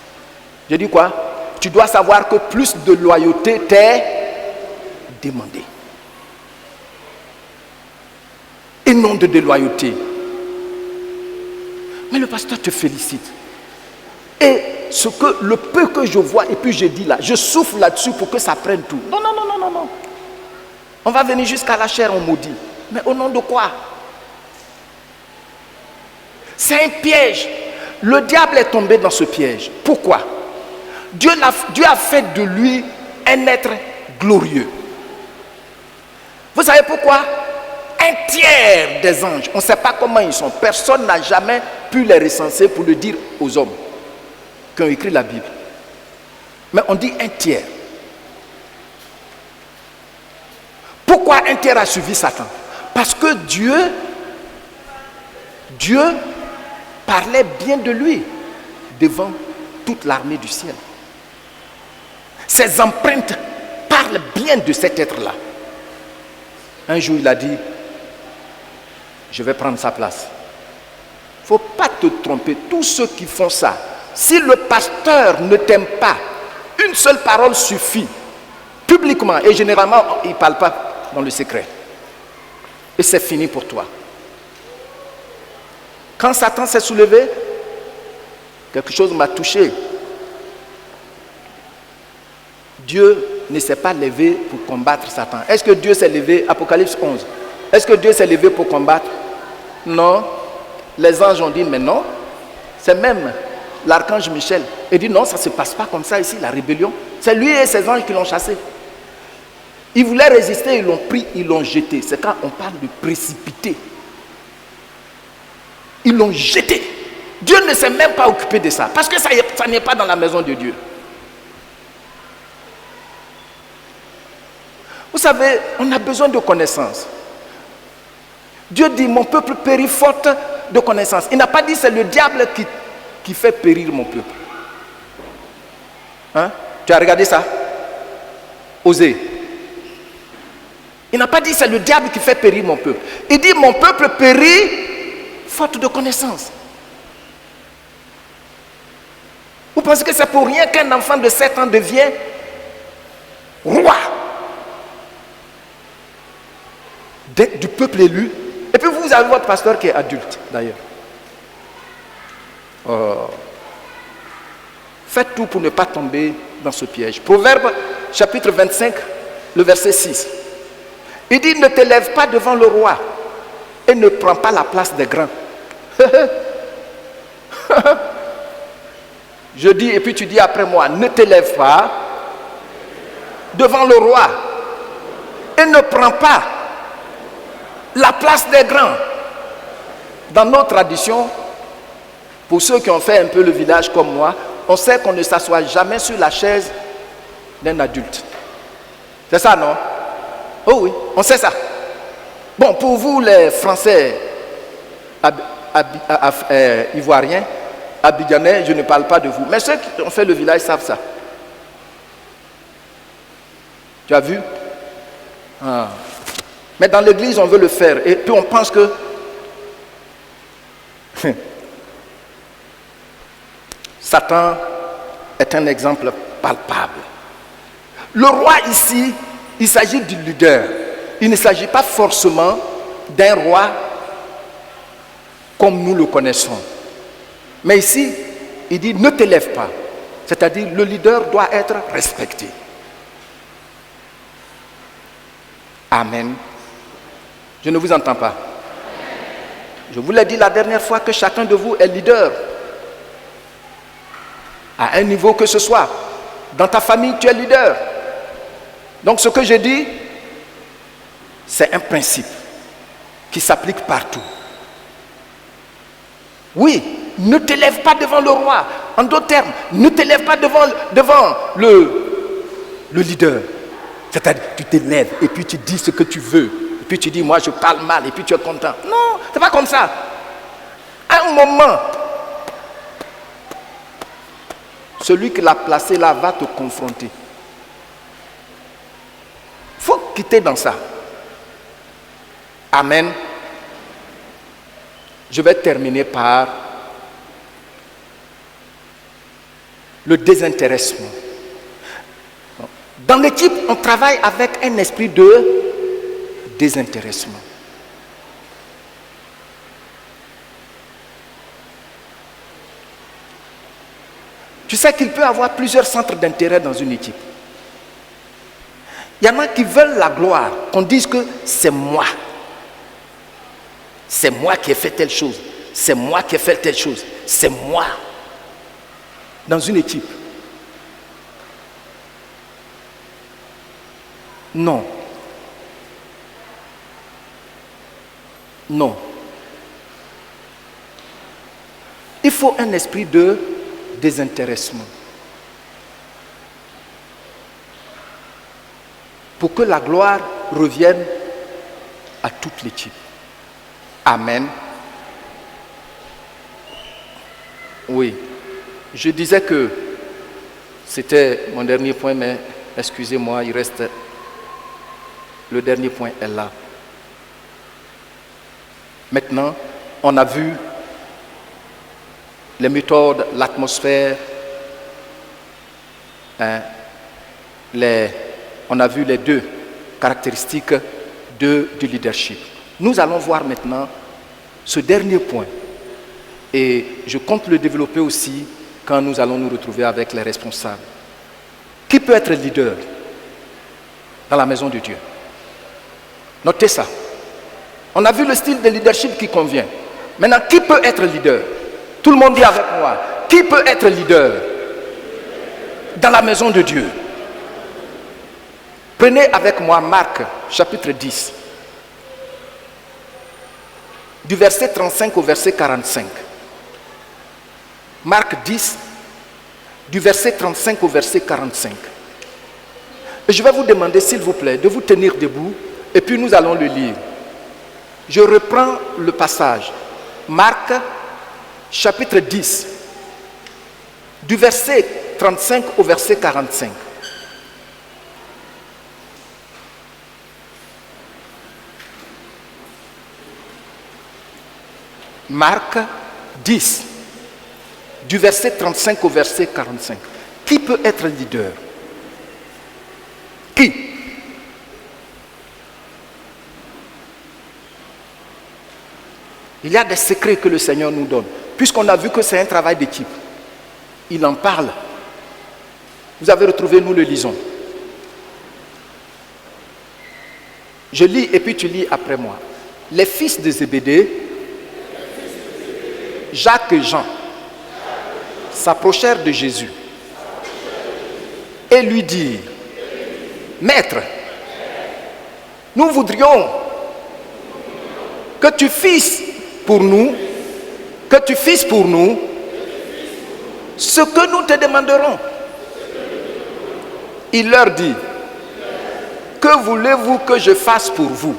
Je dis quoi? Tu dois savoir que plus de loyauté t'est demandé. Et non de déloyauté. Mais le pasteur te félicite. Et le peu que je vois, et puis je dis là, je souffle là-dessus pour que ça prenne tout. Non, non, non, non, non, non. On va venir jusqu'à la chair, on maudit. Mais au nom de quoi? C'est un piège. Le diable est tombé dans ce piège. Pourquoi? Dieu a fait de lui un être glorieux. Vous savez pourquoi? Un tiers des anges, on ne sait pas comment ils sont. Personne n'a jamais pu les recenser pour le dire aux hommes qui ont écrit la Bible. Mais on dit un tiers. Pourquoi un tiers a suivi Satan? Parce que Dieu parlait bien de lui devant toute l'armée du ciel. Ses empreintes parlent bien de cet être-là. Un jour, il a dit, je vais prendre sa place. Il ne faut pas te tromper. Tous ceux qui font ça, si le pasteur ne t'aime pas, une seule parole suffit, publiquement, et généralement, il ne parle pas dans le secret. Et c'est fini pour toi. Quand Satan s'est soulevé, quelque chose m'a touché. Dieu ne s'est pas levé pour combattre Satan. Est-ce que Dieu s'est levé, Apocalypse 11, est-ce que Dieu s'est levé pour combattre? Non. Les anges ont dit, mais non. C'est même l'archange Michel. Il dit, non, ça ne se passe pas comme ça ici, la rébellion. C'est lui et ses anges qui l'ont chassé. Ils voulaient résister, ils l'ont pris, ils l'ont jeté. C'est quand on parle de précipiter. Ils l'ont jeté. Dieu ne s'est même pas occupé de ça. Parce que ça n'est pas dans la maison de Dieu. Vous savez, on a besoin de connaissances. Dieu dit, mon peuple périt faute de connaissances. Il n'a pas dit, c'est le diable qui fait périr mon peuple. Hein? Tu as regardé ça? Osée. Il n'a pas dit, c'est le diable qui fait périr mon peuple. Il dit, mon peuple périt faute de connaissances. Vous pensez que c'est pour rien qu'un enfant de 7 ans devient roi du peuple élu? Et puis vous avez votre pasteur qui est adulte, d'ailleurs. Faites tout pour ne pas tomber dans ce piège. Proverbe chapitre 25, le verset 6. Il dit, ne t'élève pas devant le roi et ne prends pas la place des grands. Je dis, et puis tu dis après moi, ne t'élève pas devant le roi et ne prends pas la place des grands. Dans nos traditions, pour ceux qui ont fait un peu le village comme moi, on sait qu'on ne s'assoit jamais sur la chaise d'un adulte. C'est ça, non? Oh oui, on sait ça. Bon, pour vous les Français ivoiriens, abidjanais, je ne parle pas de vous. Mais ceux qui ont fait le village savent ça. Tu as vu? Ah. Mais dans l'église, on veut le faire. Et puis on pense que Satan est un exemple palpable. Le roi ici, il s'agit du leader. Il ne s'agit pas forcément d'un roi comme nous le connaissons. Mais ici, il dit ne t'élève pas. C'est-à-dire le leader doit être respecté. Amen. Je ne vous entends pas. Je vous l'ai dit la dernière fois que chacun de vous est leader. À un niveau que ce soit. Dans ta famille, tu es leader. Donc ce que je dis, c'est un principe qui s'applique partout. Oui, ne t'élève pas devant le roi. En d'autres termes, ne t'élève pas devant le leader. C'est-à-dire, tu t'élèves et puis tu dis ce que tu veux. Et puis tu dis, moi je parle mal et puis tu es content. Non, c'est pas comme ça. À un moment, celui qui l'a placé là va te confronter. Il faut quitter dans ça. Amen. Je vais terminer par le désintéressement. Dans l'équipe, on travaille avec un esprit de désintéressement. Tu sais qu'il peut y avoir plusieurs centres d'intérêt dans une équipe. Il y en a qui veulent la gloire, qu'on dise que c'est moi. C'est moi qui ai fait telle chose. C'est moi qui ai fait telle chose. C'est moi. Dans une équipe. Non. Non. Il faut un esprit de désintéressement. Pour que la gloire revienne à toute l'équipe. Amen. Oui. Je disais que c'était mon dernier point, mais excusez-moi, il reste... Le dernier point est là. Maintenant, on a vu les méthodes, l'atmosphère, on a vu les deux caractéristiques du leadership. Nous allons voir maintenant ce dernier point. Et je compte le développer aussi quand nous allons nous retrouver avec les responsables. Qui peut être leader dans la maison de Dieu? Notez ça. On a vu le style de leadership qui convient. Maintenant, qui peut être leader? Tout le monde dit avec moi. Qui peut être leader dans la maison de Dieu? Prenez avec moi Marc, chapitre 10, du verset 35 au verset 45. Marc 10, du verset 35 au verset 45. Et je vais vous demander, s'il vous plaît, de vous tenir debout, et puis nous allons le lire. Je reprends le passage. Marc, chapitre 10, du verset 35 au verset 45. Marc 10, du verset 35 au verset 45. Qui peut être leader? Qui? Il y a des secrets que le Seigneur nous donne. Puisqu'on a vu que c'est un travail d'équipe. Il en parle. Vous avez retrouvé, nous le lisons. Je lis et puis tu lis après moi. Les fils de Zébédée, Jacques et Jean, s'approchèrent de Jésus et lui dirent: Maître, nous voudrions que tu fasses pour nous ce que nous te demanderons. Il leur dit: Que voulez-vous que je fasse pour vous?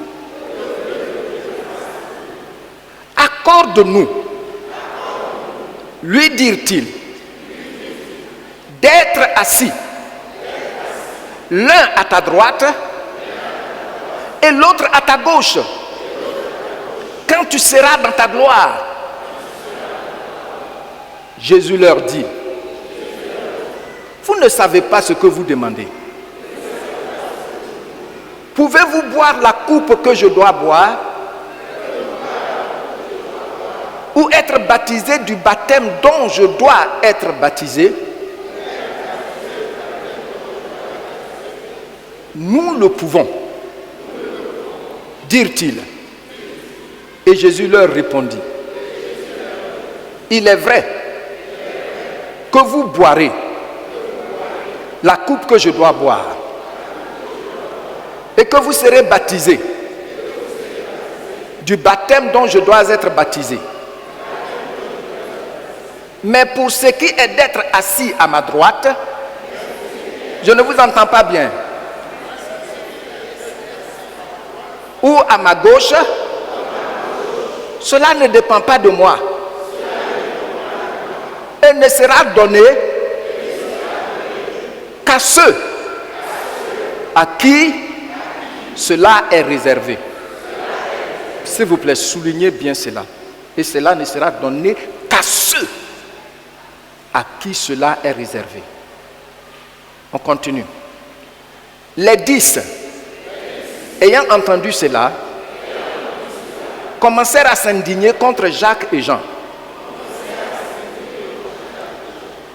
Accorde-nous, lui dirent-ils, d'être assis l'un à ta droite et l'autre à ta gauche, quand tu seras dans ta gloire. Jésus leur dit: Vous ne savez pas ce que vous demandez. Pouvez-vous boire la coupe que je dois boire, ou être baptisé du baptême dont je dois être baptisé? Nous le pouvons, dirent-ils. Et Jésus leur répondit: Il est vrai que vous boirez la coupe que je dois boire et que vous serez baptisés du baptême dont je dois être baptisé. Mais pour ce qui est d'être assis à ma droite, je ne vous entends pas bien, ou à ma gauche, cela ne dépend pas de moi et ne sera donné qu'à ceux à qui cela est réservé. S'il vous plaît, soulignez bien cela. Et cela ne sera donné qu'à ceux à qui cela est réservé. On continue. Les 10, ayant entendu cela, commencèrent à s'indigner contre Jacques et Jean.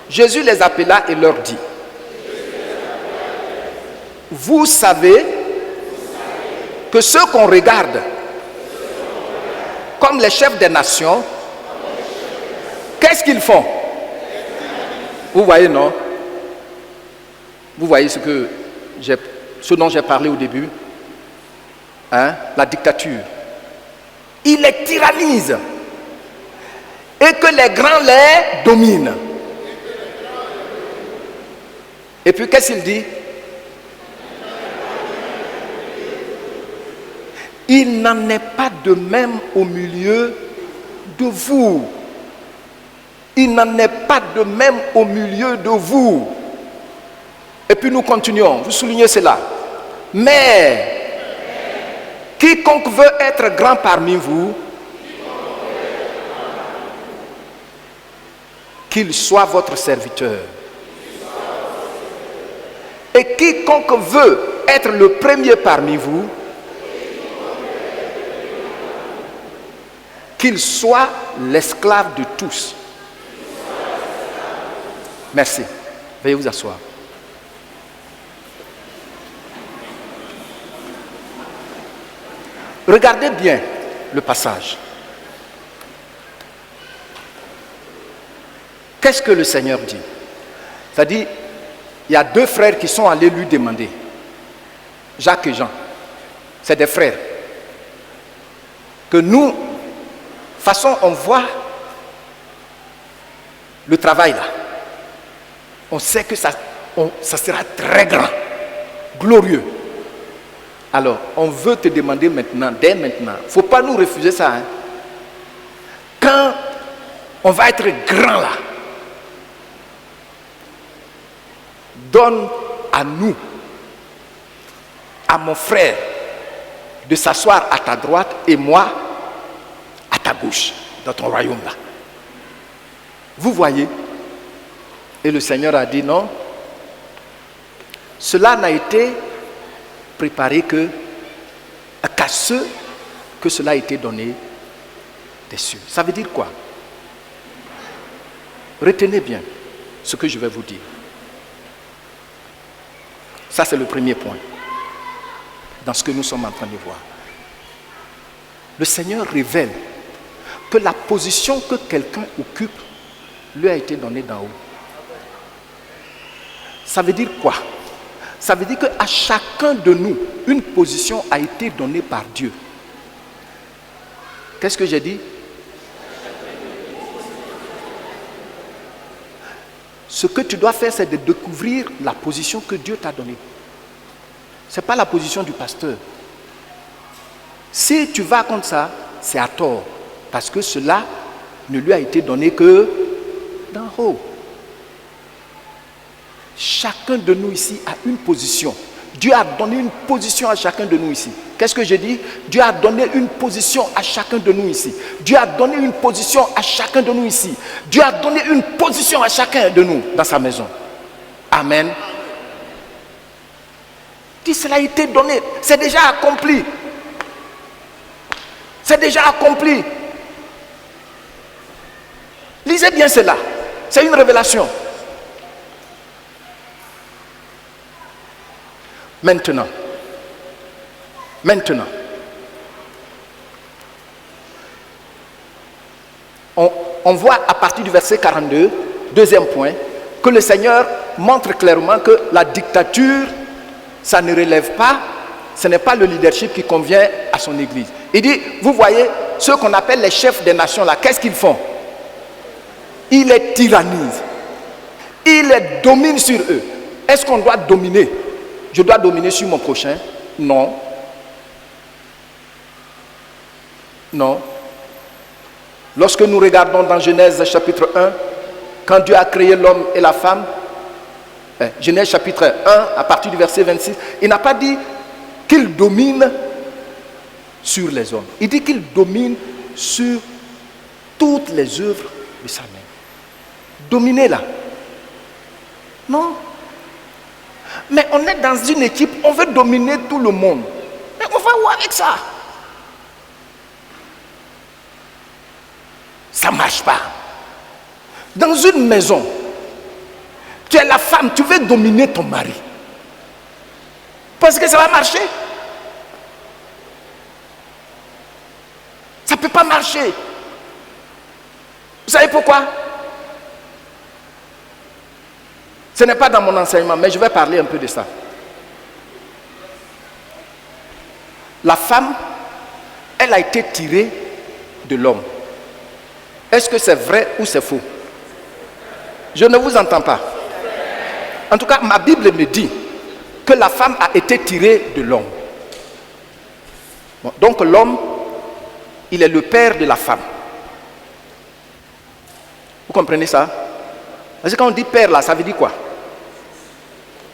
Jésus les appela et leur dit: Vous savez que ceux qu'on regarde comme les chefs des nations qu'est-ce qu'ils font? Vous voyez, non? Vous voyez ce dont j'ai parlé au début? Hein? La dictature. Ils les tyrannisent. Et que les grands les dominent. Et puis qu'est-ce qu'il dit? Il n'en est pas de même au milieu de vous. Il n'en est pas de même au milieu de vous. Et puis nous continuons, vous soulignez cela. Mais, quiconque veut être grand parmi vous, qu'il soit votre serviteur. Et quiconque veut être le premier parmi vous, qu'il soit l'esclave de tous. Merci. Veuillez vous asseoir. Regardez bien le passage. Qu'est-ce que le Seigneur dit? C'est-à-dire, il y a deux frères qui sont allés lui demander. Jacques et Jean. C'est des frères. Que nous, de toute façon, on voit le travail là. On sait que ça sera très grand, glorieux. Alors, on veut te demander maintenant, dès maintenant, il ne faut pas nous refuser ça. Hein. Quand on va être grand là, donne à nous, à mon frère, de s'asseoir à ta droite et moi à ta gauche, dans ton royaume là. Vous voyez? Et le Seigneur a dit non, cela n'a été préparé qu'à ceux que cela a été donné des cieux. Ça veut dire quoi? Retenez bien ce que je vais vous dire. Ça, c'est le premier point dans ce que nous sommes en train de voir. Le Seigneur révèle que la position que quelqu'un occupe lui a été donnée d'en haut. Ça veut dire quoi? Ça veut dire qu'à chacun de nous, une position a été donnée par Dieu. Qu'est-ce que j'ai dit? Ce que tu dois faire, c'est de découvrir la position que Dieu t'a donnée. Ce n'est pas la position du pasteur. Si tu vas contre ça, c'est à tort. Parce que cela ne lui a été donné que d'en haut. Chacun de nous ici a une position. Dieu a donné une position à chacun de nous ici. Qu'est-ce que je dis? Dieu a donné une position à chacun de nous ici. Dieu a donné une position à chacun de nous ici. Dieu a donné une position à chacun de nous dans sa maison. Amen. Dis, cela a été donné. C'est déjà accompli. C'est déjà accompli. Lisez bien cela. C'est une révélation. Maintenant, on voit à partir du verset 42, deuxième point, que le Seigneur montre clairement que la dictature, ça ne relève pas, ce n'est pas le leadership qui convient à son Église. Il dit, vous voyez, ceux qu'on appelle les chefs des nations là, qu'est-ce qu'ils font? Ils les tyrannisent. Ils les dominent sur eux. Est-ce qu'on doit dominer? Je dois dominer sur mon prochain? Non. Non. Lorsque nous regardons dans Genèse chapitre 1, quand Dieu a créé l'homme et la femme, Genèse chapitre 1, à partir du verset 26, il n'a pas dit qu'il domine sur les hommes. Il dit qu'il domine sur toutes les œuvres de sa main. Dominer là. Non. Mais on est dans une équipe, on veut dominer tout le monde. Mais on va où avec ça? Ça ne marche pas. Dans une maison, tu es la femme, tu veux dominer ton mari. Parce que ça va marcher. Ça ne peut pas marcher. Vous savez pourquoi? Ce n'est pas dans mon enseignement, mais je vais parler un peu de ça. La femme, elle a été tirée de l'homme. Est-ce que c'est vrai ou c'est faux? Je ne vous entends pas. En tout cas, ma Bible me dit que la femme a été tirée de l'homme. Bon, donc l'homme, il est le père de la femme. Vous comprenez ça? Parce que quand on dit père là, ça veut dire quoi?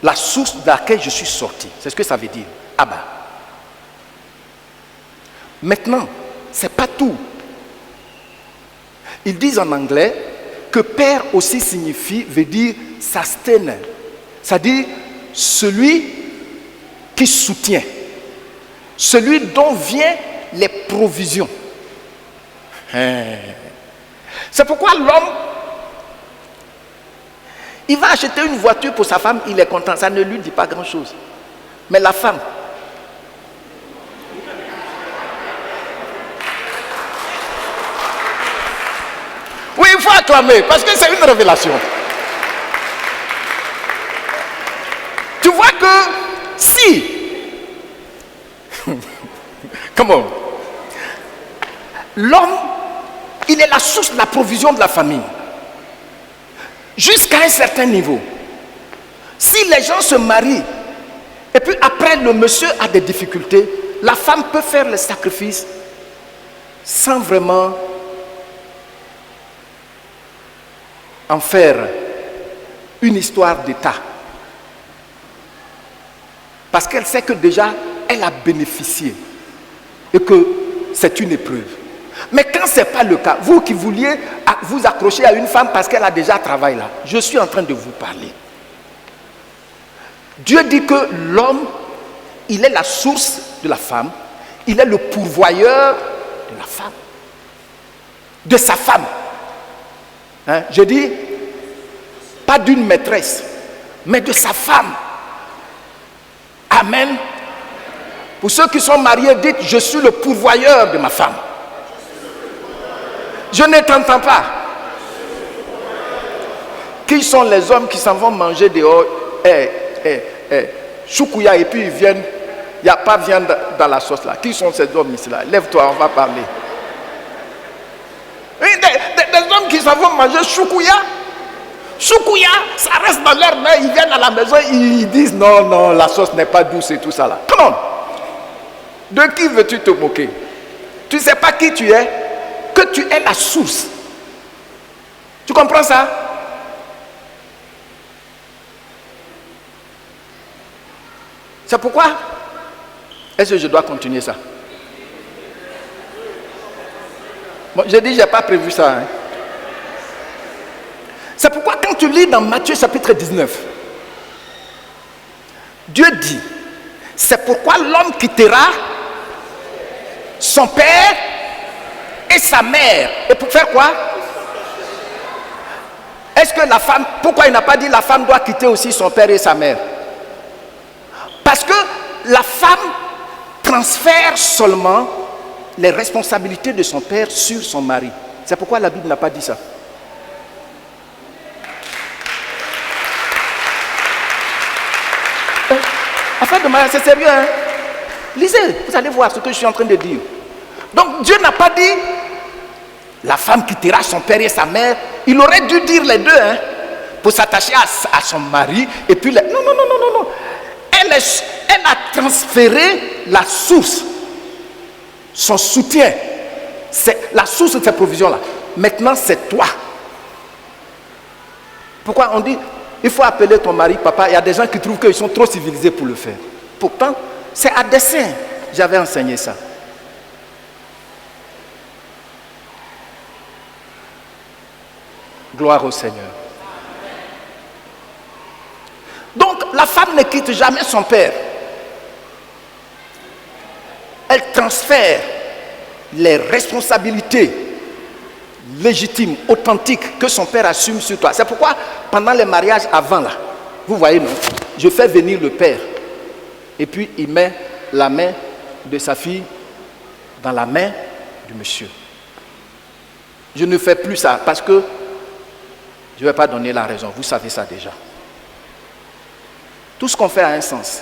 La source de laquelle je suis sorti. C'est ce que ça veut dire. Abba. Maintenant, ce n'est pas tout. Ils disent en anglais que père aussi veut dire sustainer. C'est-à-dire celui qui soutient. Celui dont viennent les provisions. C'est pourquoi l'homme, il va acheter une voiture pour sa femme, il est content, ça ne lui dit pas grand-chose. Mais la femme, oui, il faut acclamer, parce que c'est une révélation. Tu vois que si, comment, l'homme, il est la source de la provision de la famille. Jusqu'à un certain niveau. Si les gens se marient, et puis après le monsieur a des difficultés, la femme peut faire le sacrifice sans vraiment en faire une histoire d'État. Parce qu'elle sait que déjà, elle a bénéficié et que c'est une épreuve. Mais quand ce n'est pas le cas, vous qui vouliez vous accrocher à une femme parce qu'elle a déjà travaillé là, je suis en train de vous parler. Dieu dit que l'homme, il est la source de la femme, il est le pourvoyeur de la femme, de sa femme. Hein? Je dis, pas d'une maîtresse, mais de sa femme. Amen. Pour ceux qui sont mariés, dites, je suis le pourvoyeur de ma femme. Je ne t'entends pas. Qui sont les hommes qui s'en vont manger dehors, choukouya, et puis ils viennent, il n'y a pas de viande dans la sauce là. Qui sont ces hommes ici là? Lève-toi, on va parler. Des hommes qui s'en vont manger choukouya. Choukouya, ça reste dans leur main, ils viennent à la maison, ils disent non, non, la sauce n'est pas douce et tout ça là. Come on. De qui veux-tu te moquer? Tu ne sais pas qui tu es, que tu es la source. Tu comprends ça? C'est pourquoi? Est-ce que je dois continuer ça? Bon, j'ai dit, je n'ai pas prévu ça. Hein. C'est pourquoi quand tu lis dans Matthieu chapitre 19, Dieu dit, c'est pourquoi l'homme quittera son père et sa mère. Et pour faire quoi? Est-ce que la femme, pourquoi il n'a pas dit la femme doit quitter aussi son père et sa mère? Parce que la femme transfère seulement les responsabilités de son père sur son mari. C'est pourquoi la Bible n'a pas dit ça. Afin de mariage, c'est sérieux, hein? Lisez, vous allez voir ce que je suis en train de dire. Donc Dieu n'a pas dit la femme quittera son père et sa mère. Il aurait dû dire les deux, hein, pour s'attacher à son mari. Et puis, non. Elle a transféré la source, son soutien. C'est la source de ces provisions-là. Maintenant, c'est toi. Pourquoi on dit il faut appeler ton mari papa? Il y a des gens qui trouvent qu'ils sont trop civilisés pour le faire. Pourtant, c'est à dessein. J'avais enseigné ça. Gloire au Seigneur. Donc, la femme ne quitte jamais son père. Elle transfère les responsabilités légitimes, authentiques que son père assume sur toi. C'est pourquoi, pendant les mariages avant là, vous voyez, non, je fais venir le père et puis il met la main de sa fille dans la main du monsieur. Je ne fais plus ça parce que je ne vais pas donner la raison, vous savez ça déjà. Tout ce qu'on fait a un sens.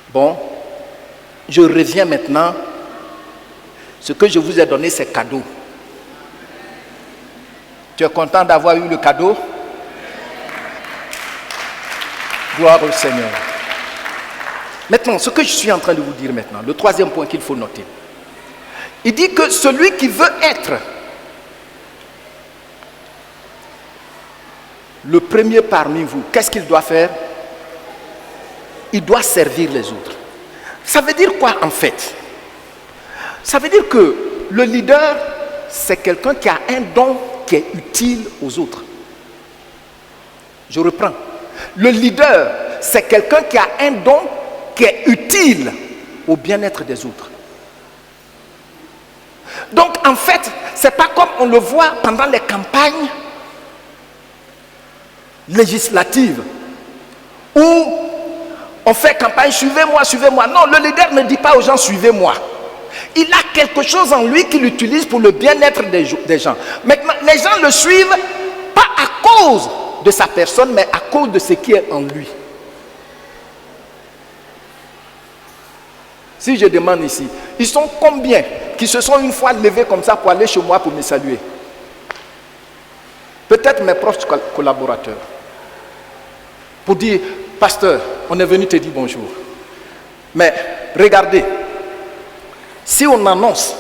Bon, je reviens maintenant. Ce que je vous ai donné, c'est cadeau. Tu es content d'avoir eu le cadeau? Gloire au Seigneur. Maintenant, ce que je suis en train de vous dire maintenant, le troisième point qu'il faut noter. Il dit que celui qui veut être le premier parmi vous, qu'est-ce qu'il doit faire? Il doit servir les autres. Ça veut dire quoi en fait? Ça veut dire que le leader, c'est quelqu'un qui a un don qui est utile aux autres. Je reprends. Le leader, c'est quelqu'un qui a un don qui est utile au bien-être des autres. Donc en fait, ce n'est pas comme on le voit pendant les campagnes législatives où on fait campagne, suivez-moi, suivez-moi. Non, le leader ne dit pas aux gens, suivez-moi. Il a quelque chose en lui qu'il utilise pour le bien-être des gens. Maintenant, les gens le suivent pas à cause de sa personne, mais à cause de ce qui est en lui. Si je demande ici, ils sont combien qui se sont une fois levés comme ça pour aller chez moi pour me saluer? Peut-être mes proches collaborateurs. Pour dire, pasteur, on est venu te dire bonjour. Mais regardez, si on annonce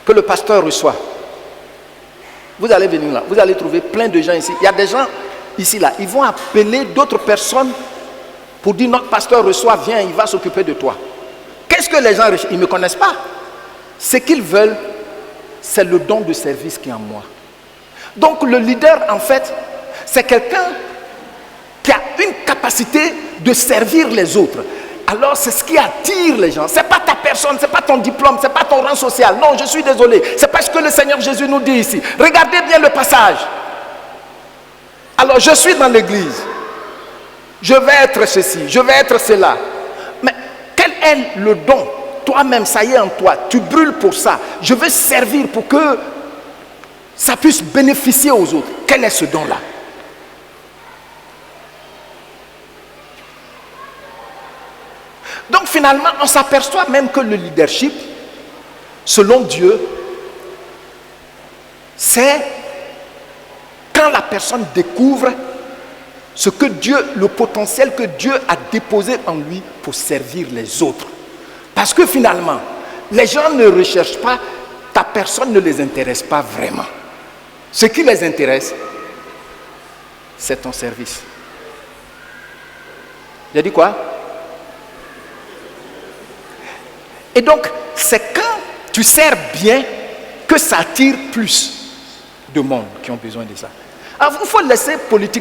que le pasteur reçoit, vous allez venir là, vous allez trouver plein de gens ici. Il y a des gens ici là, ils vont appeler d'autres personnes pour dire notre pasteur reçoit, viens, il va s'occuper de toi. Qu'est-ce que les gens, ils ne me connaissent pas. Ce qu'ils veulent, c'est le don de service qui est en moi. Donc le leader en fait, c'est quelqu'un qui a une capacité de servir les autres. Alors c'est ce qui attire les gens. Ce n'est pas ta personne, ce n'est pas ton diplôme, ce n'est pas ton rang social. Non, je suis désolé. C'est parce que le Seigneur Jésus nous dit ici. Regardez bien le passage. Alors je suis dans l'église. Je vais être ceci, je vais être cela. Mais quel est le don? Toi-même, ça y est en toi. Tu brûles pour ça. Je veux servir pour que ça puisse bénéficier aux autres. Quel est ce don-là? Donc finalement, on s'aperçoit même que le leadership, selon Dieu, c'est quand la personne découvre ce que Dieu, le potentiel que Dieu a déposé en lui pour servir les autres. Parce que finalement, les gens ne recherchent pas, ta personne ne les intéresse pas vraiment. Ce qui les intéresse, c'est ton service. J'ai dit quoi? Et donc, c'est quand tu sers bien que ça attire plus de monde qui ont besoin de ça. Alors, il faut laisser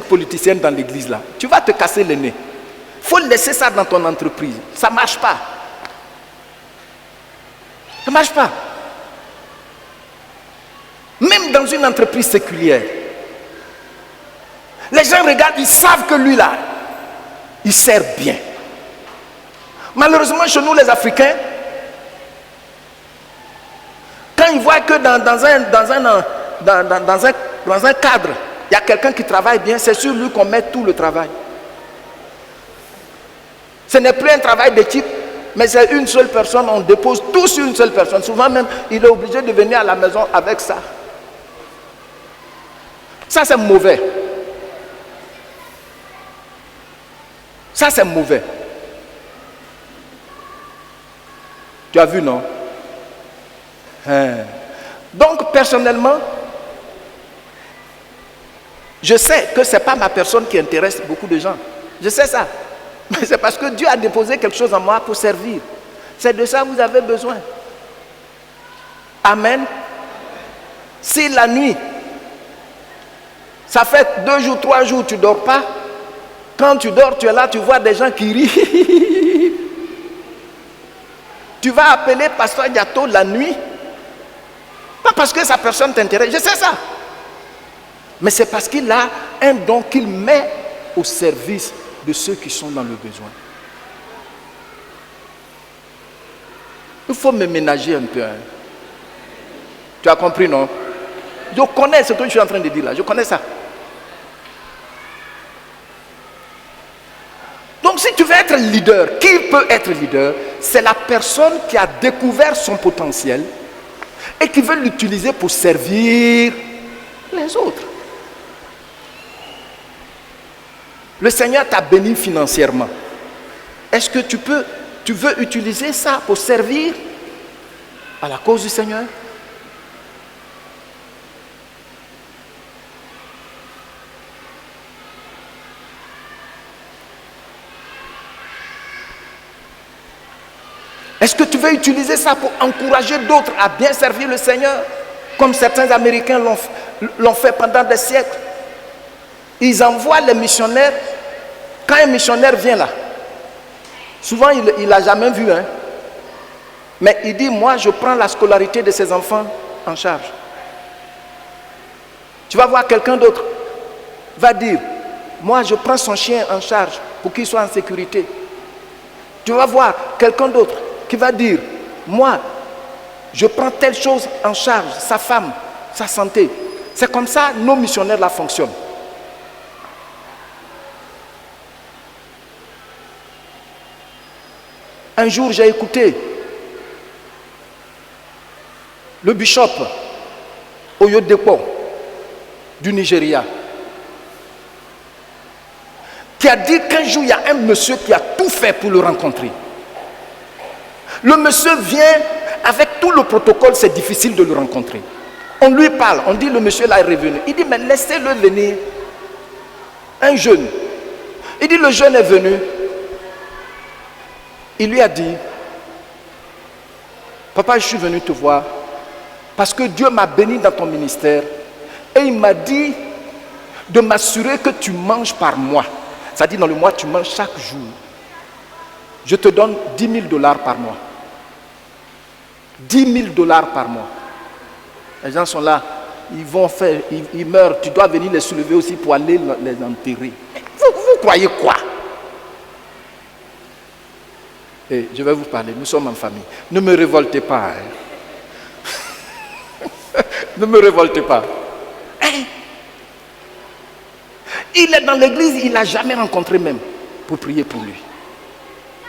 politicienne dans l'église là. Tu vas te casser le nez. Il faut laisser ça dans ton entreprise. Ça ne marche pas. Ça ne marche pas. Même dans une entreprise séculière. Les gens regardent, ils savent que lui là, il sert bien. Malheureusement, chez nous les Africains, quand ils voient que dans un cadre, il y a quelqu'un qui travaille bien, c'est sur lui qu'on met tout le travail. Ce n'est plus un travail d'équipe, mais c'est une seule personne, on dépose tout sur une seule personne. Souvent même, il est obligé de venir à la maison avec ça. Ça, c'est mauvais. Ça, c'est mauvais. Tu as vu, non? Donc, personnellement, je sais que ce n'est pas ma personne qui intéresse beaucoup de gens. Je sais ça. Mais c'est parce que Dieu a déposé quelque chose en moi pour servir. C'est de ça que vous avez besoin. Amen. Si la nuit, ça fait 2 jours, 3 jours, tu ne dors pas. Quand tu dors, tu es là, tu vois des gens qui rient. Tu vas appeler Pasteur Diato la nuit. Pas parce que sa personne t'intéresse, je sais ça. Mais c'est parce qu'il a un don qu'il met au service de ceux qui sont dans le besoin. Il faut me ménager un peu. Hein. Tu as compris, non? Je connais ce que je suis en train de dire là. Je connais ça. veux être leader. Qui peut être leader? C'est la personne qui a découvert son potentiel et qui veut l'utiliser pour servir les autres. Le Seigneur t'a béni financièrement. Est-ce que tu veux utiliser ça pour servir à la cause du Seigneur? Est-ce que tu veux utiliser ça pour encourager d'autres à bien servir le Seigneur, comme certains Américains l'ont fait pendant des siècles? Ils envoient les missionnaires. Quand un missionnaire vient là, souvent il n'a jamais vu, hein? Mais il dit, moi je prends la scolarité de ses enfants en charge. Tu vas voir quelqu'un d'autre, va dire, moi je prends son chien en charge pour qu'il soit en sécurité. Tu vas voir quelqu'un d'autre qui va dire, moi, je prends telle chose en charge, sa femme, sa santé. C'est comme ça, nos missionnaires là fonctionnent. Un jour, j'ai écouté le bishop Oyedepo du Nigeria qui a dit qu'un jour, il y a un monsieur qui a tout fait pour le rencontrer. Le monsieur vient avec tout le protocole, c'est difficile de le rencontrer. On lui parle, on dit le monsieur là est revenu. Il dit mais laissez-le venir. Un jeune. Il dit le jeune est venu. Il lui a dit, papa, je suis venu te voir parce que Dieu m'a béni dans ton ministère et il m'a dit de m'assurer que tu manges par mois. C'est-à-dire dans le mois tu manges chaque jour. Je te donne $10,000 par mois. $10,000 par mois. Les gens sont là, ils meurent, tu dois venir les soulever aussi pour aller les enterrer. Vous croyez quoi? Et je vais vous parler, nous sommes en famille. Ne me révoltez pas. Hein. Ne me révoltez pas. Hein? Il est dans l'église, il n'a jamais rencontré même pour prier pour lui.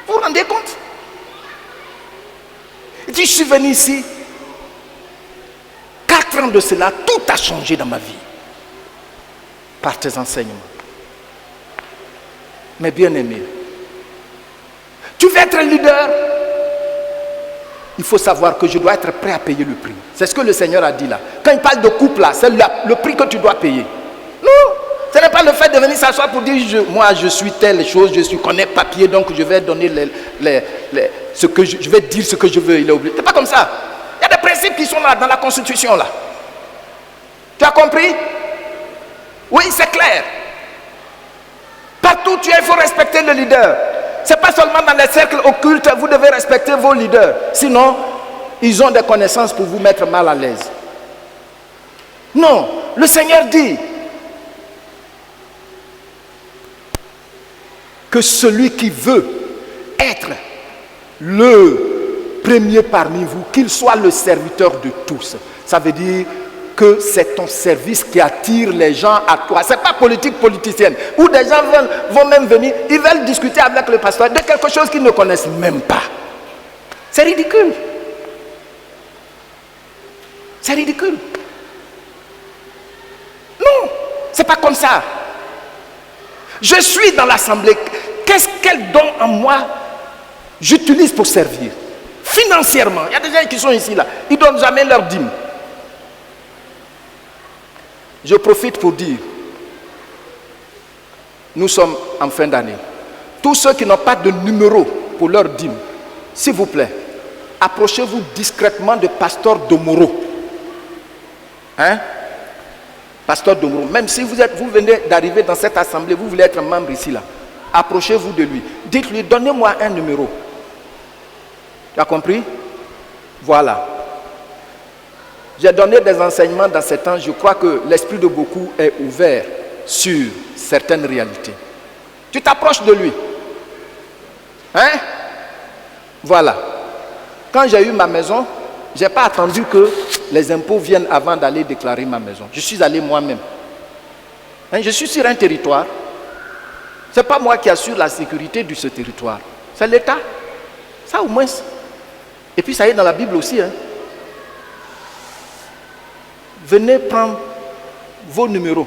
Vous vous rendez compte? Il dit, je suis venu ici. 4 ans de cela, tout a changé dans ma vie. Par tes enseignements. Mais bien aimé, tu veux être un leader? Il faut savoir que je dois être prêt à payer le prix. C'est ce que le Seigneur a dit là. Quand il parle de couple là, c'est le prix que tu dois payer. Non, ce n'est pas le fait de venir s'asseoir pour dire moi je suis telle chose, je connais papier, donc je vais donner ce que je vais dire ce que je veux. Il est obligé. C'est pas comme ça. Il y a des principes qui sont là dans la Constitution là. Tu as compris? Oui, c'est clair. Partout où tu es, il faut respecter le leader. Ce n'est pas seulement dans les cercles occultes, vous devez respecter vos leaders. Sinon, ils ont des connaissances pour vous mettre mal à l'aise. Non, le Seigneur dit que celui qui veut être le premier parmi vous, qu'il soit le serviteur de tous. Ça veut dire que c'est ton service qui attire les gens à toi. Ce n'est pas politique politicienne. Où des gens vont même venir, ils veulent discuter avec le pasteur de quelque chose qu'ils ne connaissent même pas. C'est ridicule. C'est ridicule. Non, ce n'est pas comme ça. Je suis dans l'assemblée. Quel don en moi j'utilise pour servir? Financièrement. Il y a des gens qui sont ici là. Ils ne donnent jamais leur dîme. Je profite pour dire, nous sommes en fin d'année. Tous ceux qui n'ont pas de numéro pour leur dîme, s'il vous plaît, approchez-vous discrètement de Pasteur Domoro. Hein? Pasteur Domoro. Même si vous venez d'arriver dans cette assemblée, vous voulez être membre ici là, approchez-vous de lui. Dites-lui, donnez-moi un numéro. Tu as compris? Voilà. J'ai donné des enseignements dans ces temps. Je crois que l'esprit de beaucoup est ouvert sur certaines réalités. Tu t'approches de lui. Hein? Voilà. Quand j'ai eu ma maison, je n'ai pas attendu que les impôts viennent avant d'aller déclarer ma maison. Je suis allé moi-même. Hein? Je suis sur un territoire. Ce n'est pas moi qui assure la sécurité de ce territoire. C'est l'État. Ça au moins. Et puis ça y est dans la Bible aussi. Hein. Venez prendre vos numéros.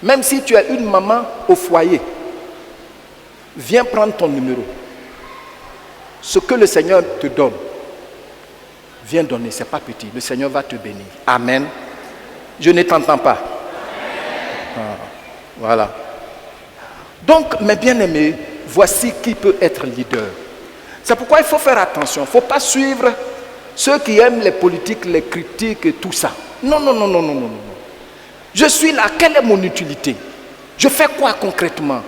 Même si tu es une maman au foyer, viens prendre ton numéro. Ce que le Seigneur te donne, viens donner, ce n'est pas petit. Le Seigneur va te bénir. Amen. Je ne t'entends pas. Ah, voilà. Donc, mes bien-aimés, voici qui peut être leader. C'est pourquoi il faut faire attention. Il ne faut pas suivre ceux qui aiment les politiques, les critiques et tout ça. Non, non, non, non, non, non, non. Je suis là, quelle est mon utilité? Je fais quoi concrètement?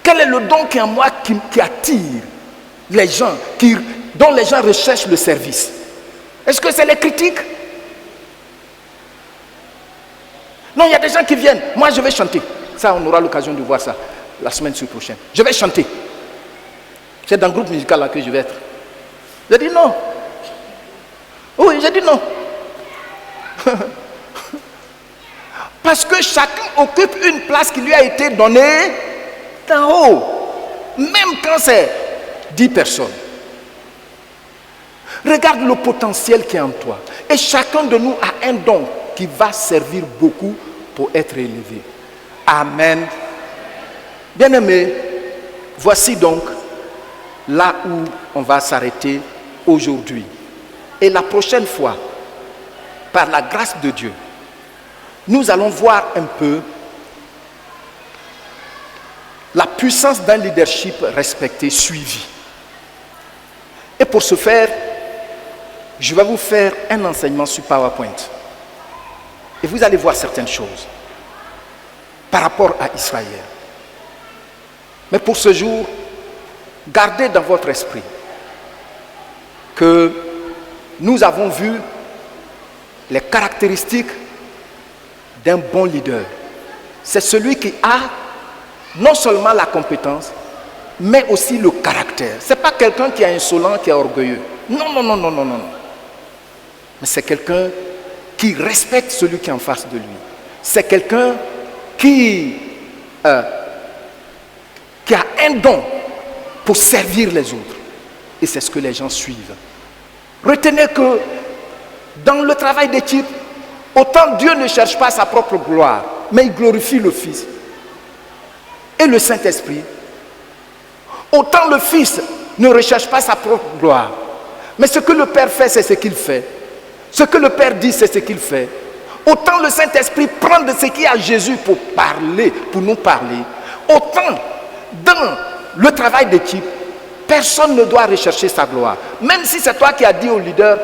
Quel est le don qui est en moi qui attire les gens, dont les gens recherchent le service? Est-ce que c'est les critiques? Non, il y a des gens qui viennent. Moi, je vais chanter. Ça, on aura l'occasion de voir ça la semaine prochaine. Je vais chanter. C'est dans le groupe musical là que je vais être. J'ai dit non. Oui, j'ai dit non. Parce que chacun occupe une place qui lui a été donnée d'en haut. Même quand c'est 10 personnes. Regarde le potentiel qui est en toi. Et chacun de nous a un don qui va servir beaucoup pour être élevé. Amen. Bien-aimés, voici donc là où on va s'arrêter aujourd'hui. Et la prochaine fois, par la grâce de Dieu, nous allons voir un peu la puissance d'un leadership respecté, suivi. Et pour ce faire, je vais vous faire un enseignement sur PowerPoint. Et vous allez voir certaines choses par rapport à Israël. Mais pour ce jour, gardez dans votre esprit que nous avons vu les caractéristiques d'un bon leader. C'est celui qui a non seulement la compétence, mais aussi le caractère. Ce n'est pas quelqu'un qui est insolent, qui est orgueilleux. Non, non, non, non, non, non. Mais c'est quelqu'un qui respecte celui qui est en face de lui. C'est quelqu'un qui a un don pour servir les autres. Et c'est ce que les gens suivent. Retenez que dans le travail d'équipe, autant Dieu ne cherche pas sa propre gloire, mais il glorifie le Fils et le Saint-Esprit. Autant le Fils ne recherche pas sa propre gloire, mais ce que le Père fait, c'est ce qu'il fait. Ce que le Père dit, c'est ce qu'il fait. Autant le Saint-Esprit prend de ce qui est à Jésus pour parler, pour nous parler. Autant dans le travail d'équipe, personne ne doit rechercher sa gloire. Même si c'est toi qui as dit au leader,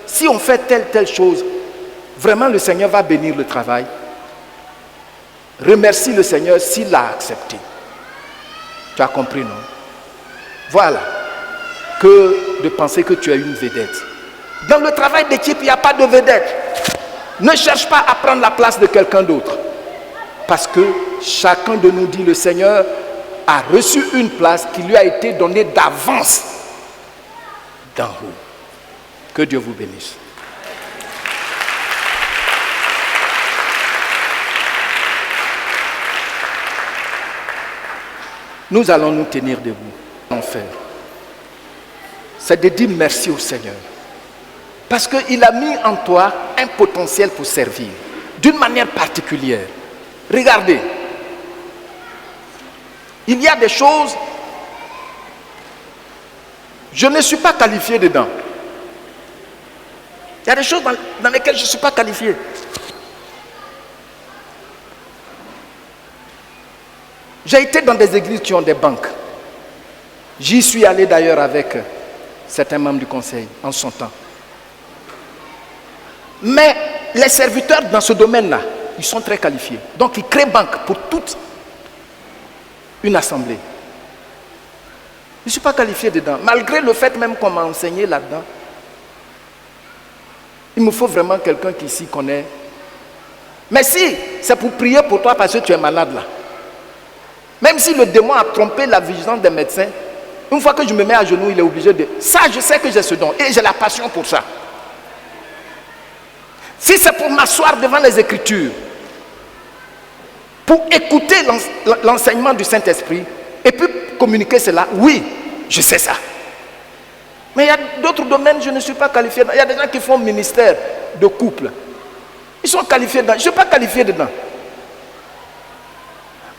si on fait telle chose, vraiment le Seigneur va bénir le travail. Remercie le Seigneur s'il l'a accepté. Tu as compris, non? Voilà. Que de penser que tu es une vedette. Dans le travail d'équipe, il n'y a pas de vedette. Ne cherche pas à prendre la place de quelqu'un d'autre. Parce que chacun de nous dit, le Seigneur a reçu une place qui lui a été donnée d'avance d'en haut. Que Dieu vous bénisse. Nous allons nous tenir debout. En faire. C'est de dire merci au Seigneur. Parce qu'il a mis en toi un potentiel pour servir. D'une manière particulière. Regardez. Il y a des choses, je ne suis pas qualifié dedans. Il y a des choses dans lesquelles je ne suis pas qualifié. J'ai été dans des églises qui ont des banques. J'y suis allé d'ailleurs avec certains membres du conseil en son temps. Mais les serviteurs dans ce domaine-là, ils sont très qualifiés. Donc ils créent banque pour toute une assemblée. Je ne suis pas qualifié dedans. Malgré le fait même qu'on m'a enseigné là-dedans, il me faut vraiment quelqu'un qui s'y connaît. Mais si c'est pour prier pour toi parce que tu es malade là, même si le démon a trompé la vigilance des médecins, une fois que je me mets à genoux, il est obligé de... Ça, je sais que j'ai ce don et j'ai la passion pour ça. Si c'est pour m'asseoir devant les Écritures, pour écouter l'enseignement du Saint-Esprit et puis communiquer cela. Oui, je sais ça. Mais il y a d'autres domaines, je ne suis pas qualifié. Il y a des gens qui font ministère de couple. Ils sont qualifiés dedans. Je ne suis pas qualifié dedans.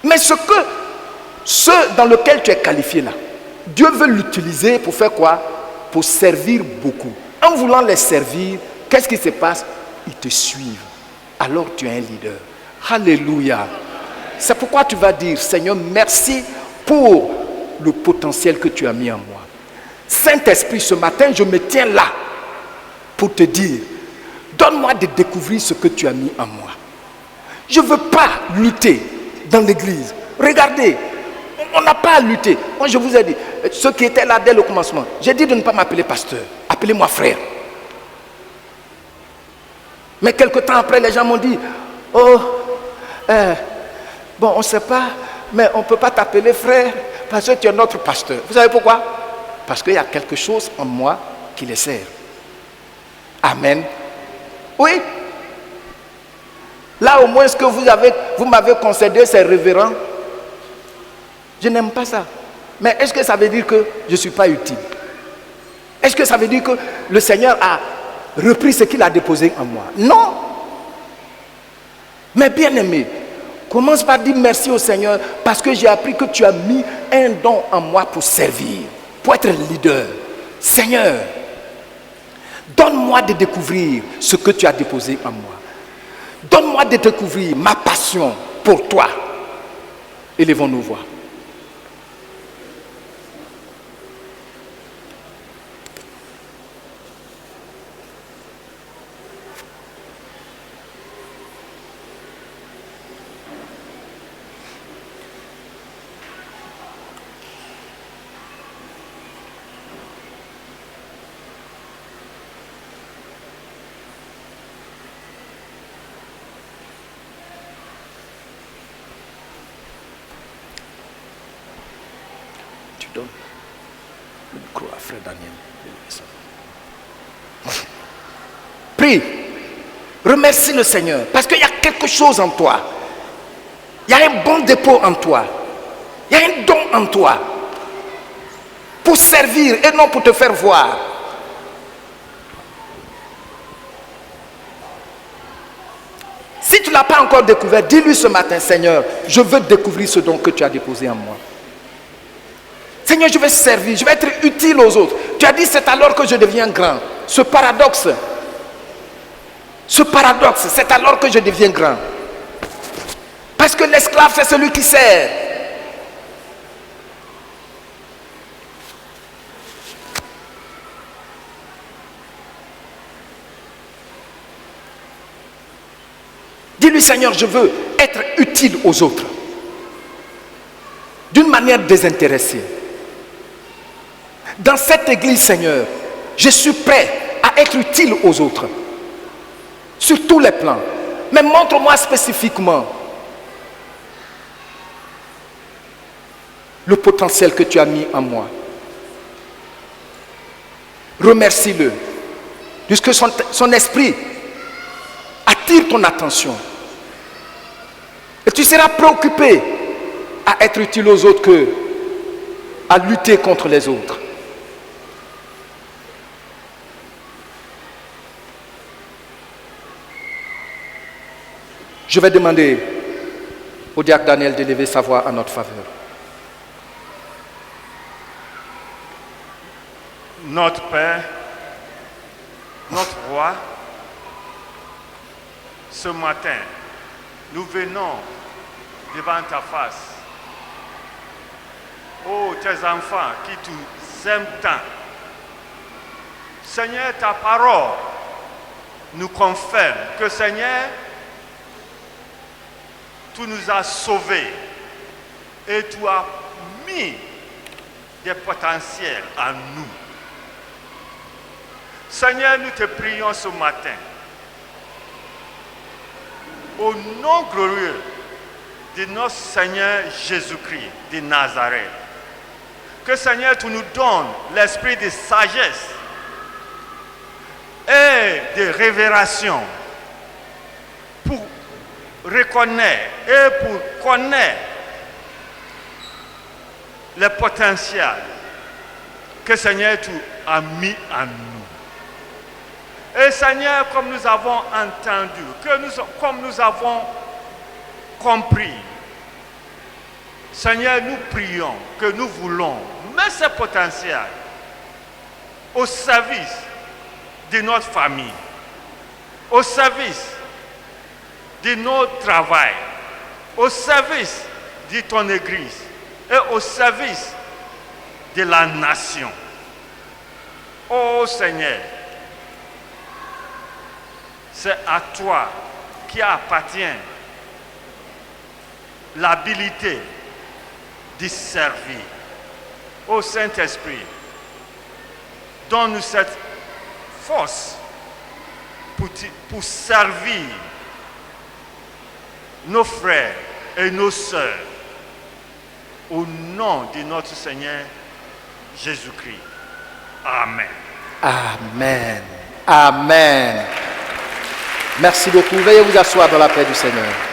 Mais ce dans lequel tu es qualifié là, Dieu veut l'utiliser pour faire quoi? Pour servir beaucoup. En voulant les servir, qu'est-ce qui se passe? Ils te suivent. Alors tu es un leader. Alléluia. C'est pourquoi tu vas dire, Seigneur, merci pour le potentiel que tu as mis en moi. Saint-Esprit, ce matin, je me tiens là pour te dire, donne-moi de découvrir ce que tu as mis en moi. Je ne veux pas lutter dans l'église. Regardez, on n'a pas à lutter. Moi, je vous ai dit, ceux qui étaient là dès le commencement, j'ai dit de ne pas m'appeler pasteur. Appelez-moi frère. Mais quelque temps après, les gens m'ont dit, bon, on ne sait pas, mais on ne peut pas t'appeler frère parce que tu es notre pasteur. Vous savez pourquoi? Parce qu'il y a quelque chose en moi qui les sert. Amen. Oui. Là, au moins, ce que vous m'avez concédé, c'est révérend. Je n'aime pas ça. Mais est-ce que ça veut dire que je ne suis pas utile? Est-ce que ça veut dire que le Seigneur a repris ce qu'il a déposé en moi? Non. Mais bien aimé, commence par dire merci au Seigneur parce que j'ai appris que tu as mis un don en moi pour servir, pour être leader. Seigneur, donne-moi de découvrir ce que tu as déposé en moi. Donne-moi de découvrir ma passion pour toi. Élevons nos voix. Donne le micro à frère Daniel. Prie. Remercie le Seigneur parce qu'il y a quelque chose en toi. Il y a un bon dépôt en toi. Il y a un don en toi pour servir et non pour te faire voir. Si tu ne l'as pas encore découvert, dis-lui ce matin, Seigneur, je veux découvrir ce don que tu as déposé en moi. Seigneur, je vais servir, je vais être utile aux autres. Tu as dit, c'est alors que je deviens grand. Ce paradoxe, c'est alors que je deviens grand. Parce que l'esclave, c'est celui qui sert. Dis-lui, Seigneur, je veux être utile aux autres. D'une manière désintéressée. Dans cette église, Seigneur, je suis prêt à être utile aux autres. Sur tous les plans. Mais montre-moi spécifiquement le potentiel que tu as mis en moi. Remercie-le. Puisque son esprit attire ton attention. Et tu seras préoccupé à être utile aux autres que à lutter contre les autres. Je vais demander au diacre Daniel d'élever sa voix en notre faveur. Notre Père, notre Roi, ce matin, nous venons devant ta face. Oh, tes enfants qui t'aiment tant. Seigneur, ta parole nous confirme que, Seigneur, tu nous as sauvés et tu as mis des potentiels en nous. Seigneur, nous te prions ce matin, au nom glorieux de notre Seigneur Jésus-Christ de Nazareth, que Seigneur, tu nous donnes l'esprit de sagesse et de révélation pour reconnaître et pour connaître le potentiel que Seigneur tu as mis en nous. Et Seigneur, comme nous avons entendu, comme nous avons compris, Seigneur, nous prions que nous voulons mettre ce potentiel au service de notre famille, au service de notre travail, au service de ton Église et au service de la nation. Oh Seigneur, c'est à toi qui appartient l'habilité de servir. Ô Saint-Esprit, donne-nous cette force pour servir nos frères et nos sœurs au nom de notre Seigneur Jésus-Christ. Amen. Amen. Amen. Merci beaucoup. Veuillez vous asseoir dans la paix du Seigneur.